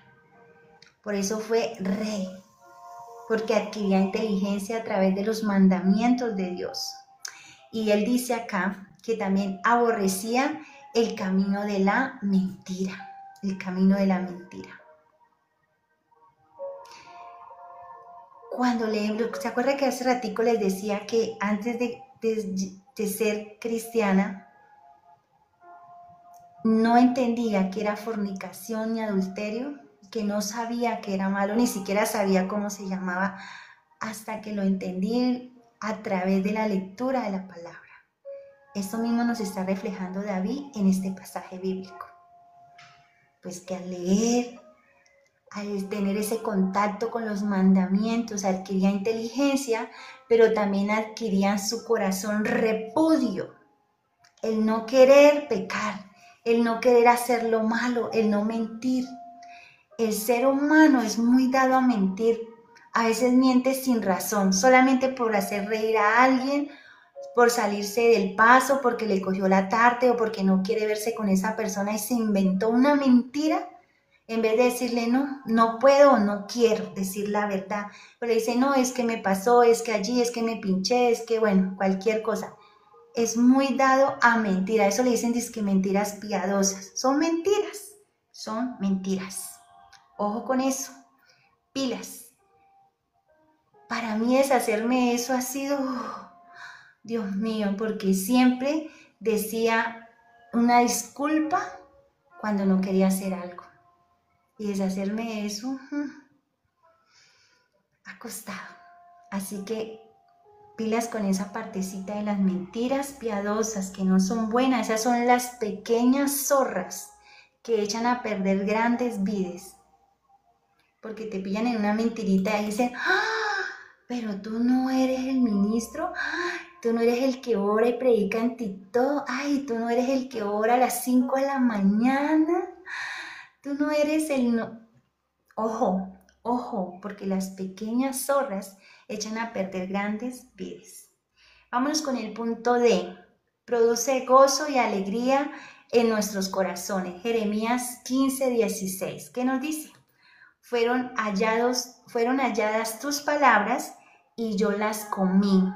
Por eso fue rey. Porque adquiría inteligencia a través de los mandamientos de Dios. Y él dice acá que también aborrecía el camino de la mentira. El camino de la mentira. Cuando leemos, ¿se acuerda que hace ratico les decía que antes de ser cristiana, no entendía que era fornicación ni adulterio, que no sabía que era malo, ni siquiera sabía cómo se llamaba, hasta que lo entendí a través de la lectura de la palabra. Esto mismo nos está reflejando David en este pasaje bíblico. Pues que al leer, al tener ese contacto con los mandamientos, adquiría inteligencia, pero también adquiría en su corazón repudio, el no querer pecar, el no querer hacer lo malo, el no mentir. El ser humano es muy dado a mentir. A veces miente sin razón, solamente por hacer reír a alguien, por salirse del paso, porque le cogió la tarde o porque no quiere verse con esa persona y se inventó una mentira. En vez de decirle no puedo o no quiero decir la verdad. Pero le dice, no, es que me pasó, es que allí, es que me pinché, es que bueno, cualquier cosa. Es muy dado a mentir. A eso le dicen dizque mentiras piadosas. Son mentiras. Son mentiras. Ojo con eso. Pilas. Para mí deshacerme de eso ha sido, Dios mío, porque siempre decía una disculpa cuando no quería hacer algo. Y deshacerme de eso ha costado. Así que pilas con esa partecita de las mentiras piadosas que no son buenas. Esas son las pequeñas zorras que echan a perder grandes vidas. Porque te pillan en una mentirita y dicen, pero tú no eres el ministro, tú no eres el que ora y predica en TikTok, tú no eres el que ora a las 5 de la mañana, tú no eres el... No. Ojo, ojo, porque las pequeñas zorras echan a perder grandes vidas. Vámonos con el punto D. Produce gozo y alegría en nuestros corazones. Jeremías 15, 16. ¿Qué nos dice? Fueron halladas tus palabras y yo las comí.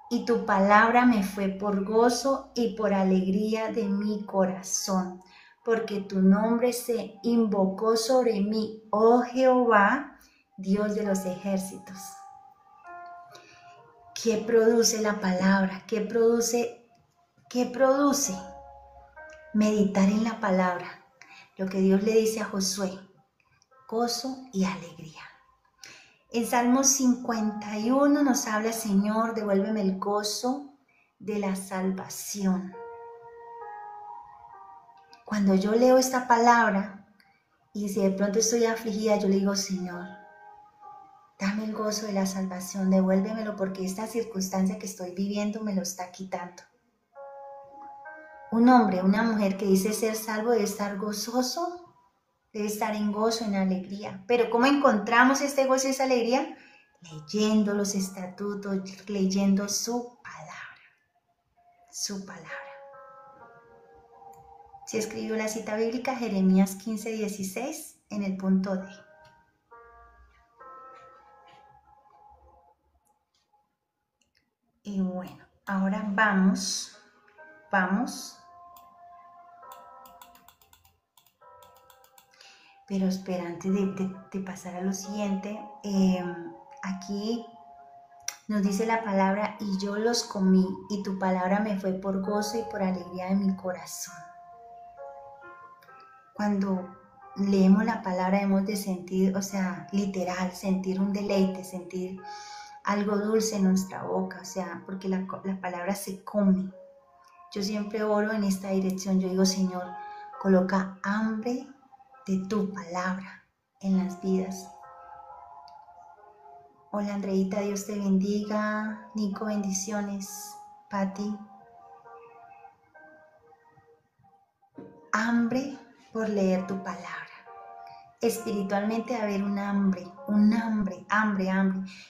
Y tu palabra me fue por gozo y por alegría de mi corazón, porque tu nombre se invocó sobre mí, oh Jehová, Dios de los ejércitos. ¿Qué produce la palabra? ¿Qué produce? Meditar en la palabra. Lo que Dios le dice a Josué, gozo y alegría. En Salmo 51 nos habla, Señor, devuélveme el gozo de la salvación. Cuando yo leo esta palabra y si de pronto estoy afligida, yo le digo, Señor, dame el gozo de la salvación, devuélvemelo porque esta circunstancia que estoy viviendo me lo está quitando. Un hombre, una mujer que dice ser salvo debe estar gozoso debe estar en gozo, en alegría. Pero ¿cómo encontramos este gozo y esa alegría? Leyendo los estatutos, leyendo su palabra, su palabra. Se escribió la cita bíblica Jeremías 15:16 en el punto D. Y bueno, ahora vamos. Pero espera, antes de pasar a lo siguiente, aquí nos dice la palabra, y yo los comí, y tu palabra me fue por gozo y por alegría de mi corazón. Cuando leemos la palabra hemos de sentir, o sea, literal, sentir un deleite, sentir algo dulce en nuestra boca, o sea, porque la palabra se come. Yo siempre oro en esta dirección, yo digo, Señor, coloca hambre de tu palabra en las vidas. Hola Andreita, Dios te bendiga. Nico, bendiciones. Patti. Hambre por leer tu palabra. Espiritualmente va a haber un hambre.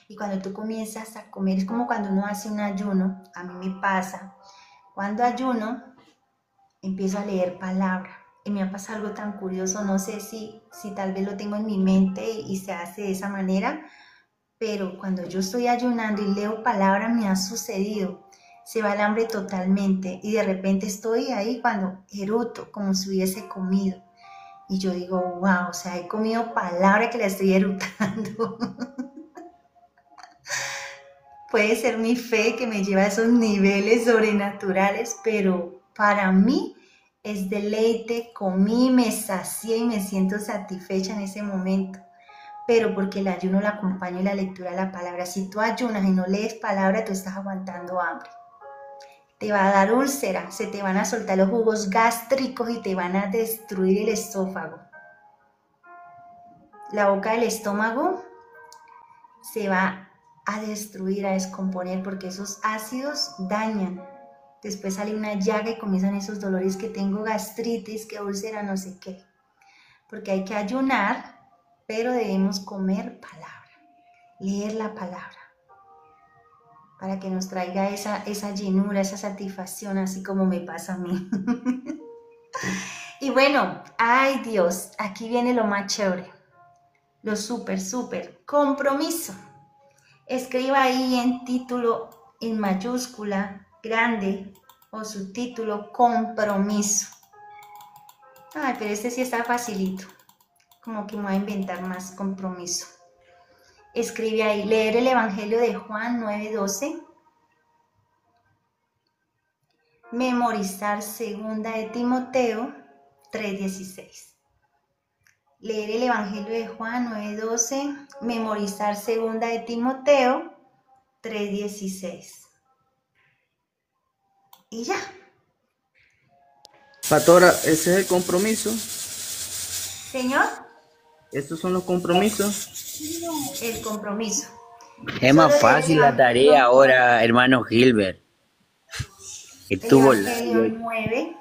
Y cuando tú comienzas a comer, es como cuando uno hace un ayuno, a mí me pasa. Cuando ayuno, empiezo a leer palabra. Y me ha pasado algo tan curioso, no sé si tal vez lo tengo en mi mente y se hace de esa manera, pero cuando yo estoy ayunando y leo palabra me ha sucedido, se va el hambre totalmente y de repente estoy ahí cuando eruto como si hubiese comido y yo digo, wow, o sea, he comido palabra que la estoy erutando. Puede ser mi fe que me lleva a esos niveles sobrenaturales, pero para mí es deleite, comí, me sacié y me siento satisfecha en ese momento. Pero porque el ayuno lo acompaña y la lectura de la palabra. Si tú ayunas y no lees palabra, tú estás aguantando hambre. Te va a dar úlcera, se te van a soltar los jugos gástricos y te van a destruir el esófago. La boca del estómago se va a destruir, a descomponer, porque esos ácidos dañan. Después sale una llaga y comienzan esos dolores que tengo, gastritis, que úlcera, no sé qué. Porque hay que ayunar, pero debemos comer palabra, leer la palabra, para que nos traiga esa llenura, esa satisfacción, así como me pasa a mí. Y bueno, ay Dios, aquí viene lo más chévere, lo súper, compromiso. Escriba ahí en título, en mayúscula, grande, o subtítulo, compromiso. Ay, pero este sí está facilito, como que me voy a inventar más compromiso. Escribe ahí, leer el Evangelio de Juan 9:12, memorizar 2 de Timoteo 3:16. Leer el Evangelio de Juan 9:12, memorizar 2 de Timoteo 3:16. Y ya. Pastora, ese es el compromiso. Señor. Estos son los compromisos. El compromiso. Es más fácil la tarea ahora, hermano Gilbert. Estuvo Evangelio 9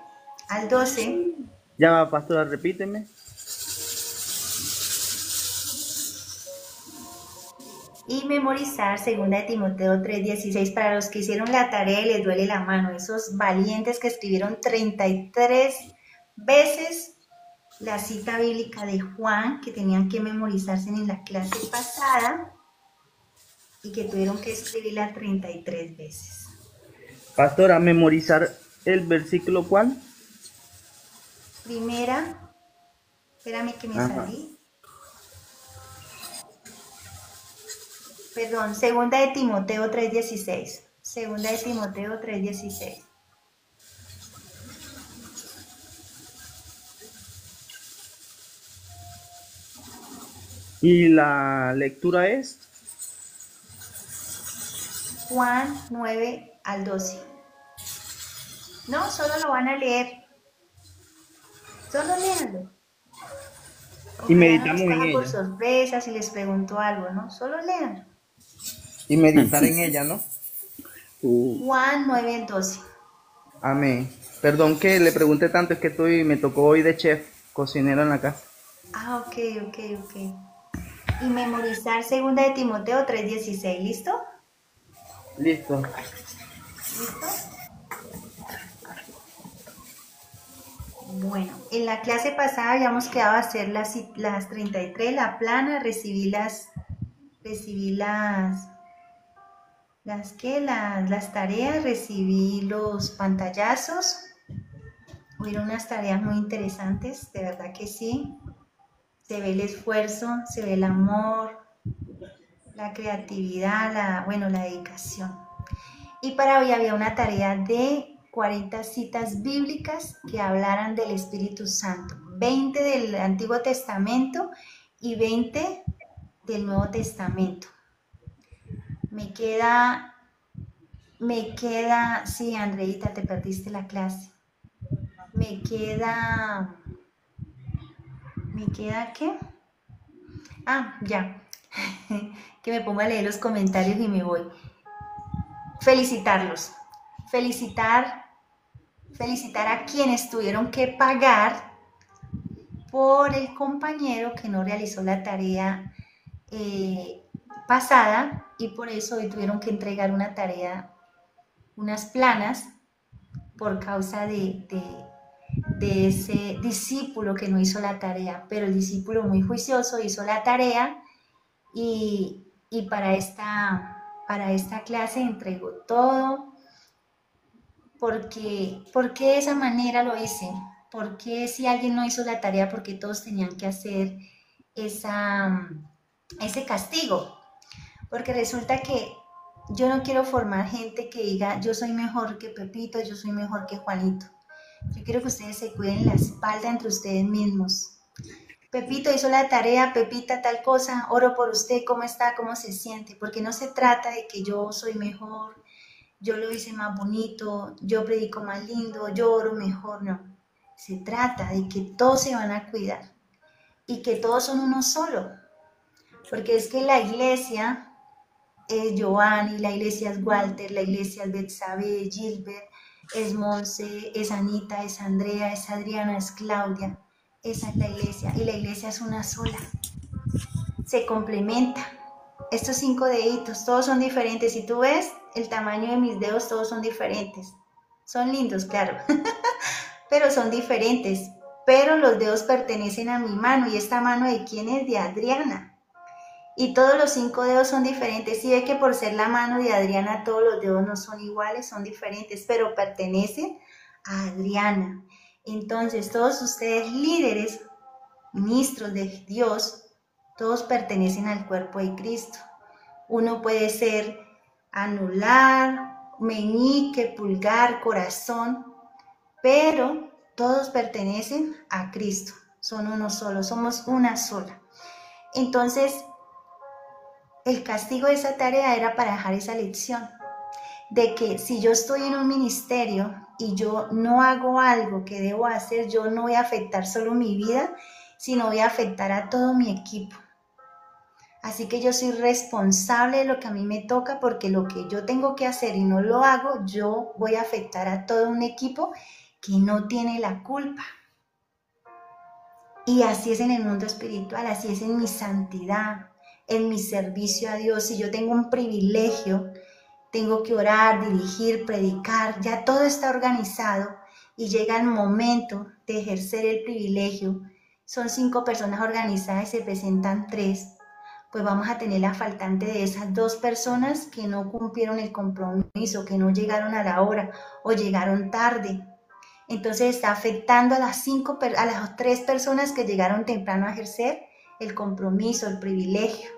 al 12. Ya va, pastora, repíteme. Y memorizar 2 de Timoteo 3:16 para los que hicieron la tarea y les duele la mano, esos valientes que escribieron 33 veces la cita bíblica de Juan, que tenían que memorizarse en la clase pasada y que tuvieron que escribirla 33 veces. Pastora, memorizar el versículo ¿cuál? Primera, espérame que me salí. Perdón, 2 de Timoteo 3:16. 2 de Timoteo 3:16. ¿Y la lectura es? Juan 9 al 12. No, solo lo van a leer. Solo léanlo. Y meditamos en ella. Por sorpresa si les pregunto algo, ¿no? Solo léanlo. Y meditar en ella, ¿no? Juan 9 al 12. Amén. Perdón que le pregunte tanto, es que me tocó hoy de chef, cocinero en la casa. Ah, ok, ok, ok. Y memorizar segunda de Timoteo 3:16, ¿listo? Listo. ¿Listo? Bueno, en la clase pasada habíamos quedado a hacer las 33, la plana, recibí las tareas, recibí los pantallazos. Hubieron unas tareas muy interesantes, de verdad que sí. Se ve el esfuerzo, se ve el amor, la creatividad, la dedicación. Y para hoy había una tarea de 40 citas bíblicas que hablaran del Espíritu Santo, 20 del Antiguo Testamento y 20 del Nuevo Testamento. Sí, Andreita, te perdiste la clase. Me queda ¿qué? Ah, ya, que me pongo a leer los comentarios y me voy. Felicitarlos, felicitar a quienes tuvieron que pagar por el compañero que no realizó la tarea pasada y por eso hoy tuvieron que entregar una tarea, unas planas, por causa de ese discípulo que no hizo la tarea, pero el discípulo muy juicioso hizo la tarea y para esta clase entregó todo. ¿Por qué de esa manera lo hice? ¿Por qué si alguien no hizo la tarea, porque todos tenían que hacer ese castigo? Porque resulta que yo no quiero formar gente que diga yo soy mejor que Pepito, yo soy mejor que Juanito. Yo quiero que ustedes se cuiden la espalda entre ustedes mismos. Pepito hizo la tarea, Pepita tal cosa, oro por usted, ¿cómo está? ¿Cómo se siente? Porque no se trata de que yo soy mejor, yo lo hice más bonito, yo predico más lindo, yo oro mejor, no. Se trata de que todos se van a cuidar y que todos son uno solo. Porque es que la iglesia es Giovanni, la iglesia es Walter, la iglesia es Betsabe, Gilbert, es Monse, es Anita, es Andrea, es Adriana, es Claudia. Esa es la iglesia y la iglesia es una sola. Se complementa. Estos 5 deditos, todos son diferentes. Si tú ves el tamaño de mis dedos, todos son diferentes. Son lindos, claro, pero son diferentes. Pero los dedos pertenecen a mi mano. ¿Y esta mano de quién es? De Adriana. Y todos los 5 dedos son diferentes. Si ve que por ser la mano de Adriana todos los dedos no son iguales, son diferentes, pero pertenecen a Adriana. Entonces todos ustedes líderes, ministros de Dios, todos pertenecen al cuerpo de Cristo. Uno puede ser anular, meñique, pulgar, corazón, pero todos pertenecen a Cristo. Son uno solo, somos una sola. Entonces, el castigo de esa tarea era para dejar esa lección de que si yo estoy en un ministerio y yo no hago algo que debo hacer, yo no voy a afectar solo mi vida, sino voy a afectar a todo mi equipo. Así que yo soy responsable de lo que a mí me toca, porque lo que yo tengo que hacer y no lo hago, yo voy a afectar a todo un equipo que no tiene la culpa. Y así es en el mundo espiritual, así es en mi santidad, en mi servicio a Dios. Si yo tengo un privilegio, tengo que orar, dirigir, predicar, ya todo está organizado y llega el momento de ejercer el privilegio. Son 5 personas organizadas y se presentan 3. Pues vamos a tener la faltante de esas 2 personas que no cumplieron el compromiso, que no llegaron a la hora o llegaron tarde. Entonces está afectando a las 3 personas que llegaron temprano a ejercer el compromiso, el privilegio.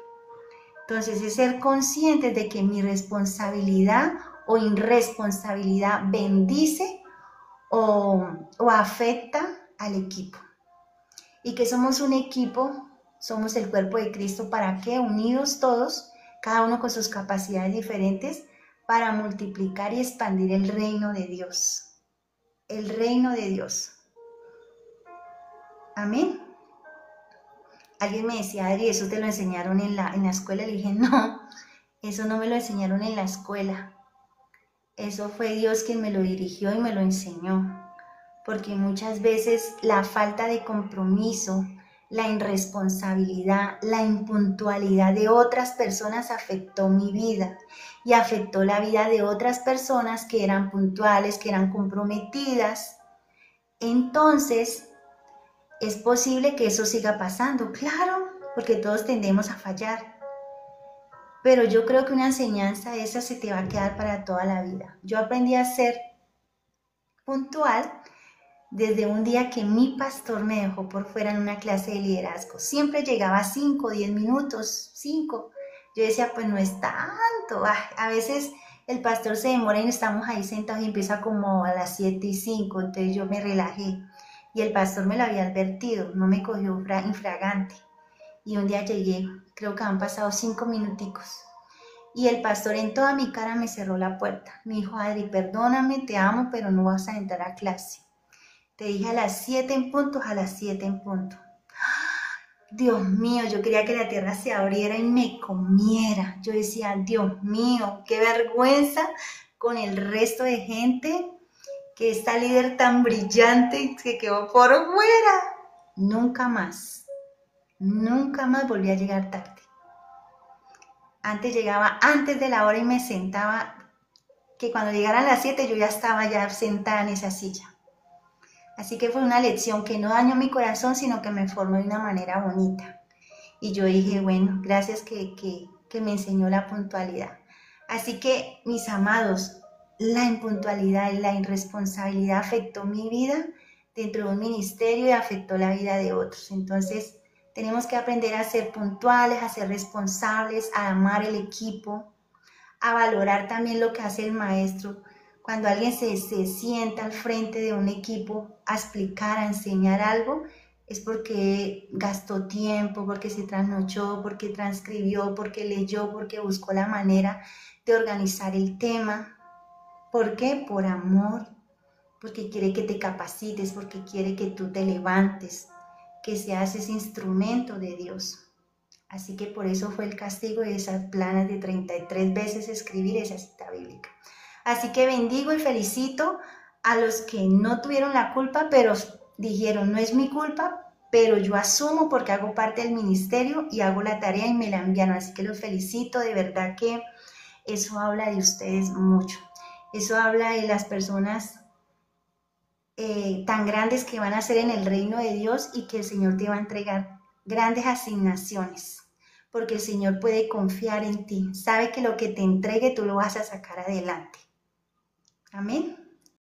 Entonces es ser conscientes de que mi responsabilidad o irresponsabilidad bendice o afecta al equipo. Y que somos un equipo. Somos el cuerpo de Cristo. ¿Para qué? Unidos todos, cada uno con sus capacidades diferentes, para multiplicar y expandir el reino de Dios. El reino de Dios. Amén. Alguien me decía, Adri, ¿eso te lo enseñaron en la escuela? Le dije, no, eso no me lo enseñaron en la escuela. Eso fue Dios quien me lo dirigió y me lo enseñó. Porque muchas veces la falta de compromiso, la irresponsabilidad, la impuntualidad de otras personas afectó mi vida y afectó la vida de otras personas que eran puntuales, que eran comprometidas. Entonces, es posible que eso siga pasando, claro, porque todos tendemos a fallar. Pero yo creo que una enseñanza esa se te va a quedar para toda la vida. Yo aprendí a ser puntual desde un día que mi pastor me dejó por fuera en una clase de liderazgo. Siempre llegaba 5, 10 minutos, 5. Yo decía, pues no es tanto. A veces el pastor se demora y estamos ahí sentados y empieza como a las 7:05. Entonces yo me relajé. Y el pastor me lo había advertido, no me cogió infragante. Y un día llegué, creo que han pasado 5 minuticos. Y el pastor en toda mi cara me cerró la puerta. Me dijo, Adri, perdóname, te amo, pero no vas a entrar a clase. Te dije a las 7 en punto, a las 7 en punto. Dios mío, yo quería que la tierra se abriera y me comiera. Yo decía, Dios mío, qué vergüenza con el resto de gente, que esta líder tan brillante se quedó por fuera. Nunca más volví a llegar tarde. Antes llegaba antes de la hora y me sentaba, que cuando llegaran las 7 yo ya estaba ya sentada en esa silla. Así que fue una lección que no dañó mi corazón, sino que me formó de una manera bonita. Y yo dije, bueno, gracias que me enseñó la puntualidad. Así que, mis amados, la impuntualidad y la irresponsabilidad afectó mi vida dentro de un ministerio y afectó la vida de otros. Entonces, tenemos que aprender a ser puntuales, a ser responsables, a amar el equipo, a valorar también lo que hace el maestro. Cuando alguien se sienta al frente de un equipo a explicar, a enseñar algo, es porque gastó tiempo, porque se trasnochó, porque transcribió, porque leyó, porque buscó la manera de organizar el tema. ¿Por qué? Por amor, porque quiere que te capacites, porque quiere que tú te levantes, que seas ese instrumento de Dios. Así que por eso fue el castigo de esas planas de 33 veces escribir esa cita bíblica. Así que bendigo y felicito a los que no tuvieron la culpa, pero dijeron, no es mi culpa, pero yo asumo porque hago parte del ministerio y hago la tarea y me la enviaron. Así que los felicito, de verdad que eso habla de ustedes mucho. Eso habla de las personas tan grandes que van a ser en el reino de Dios y que el Señor te va a entregar grandes asignaciones, porque el Señor puede confiar en ti. Sabe que lo que te entregue tú lo vas a sacar adelante. Amén.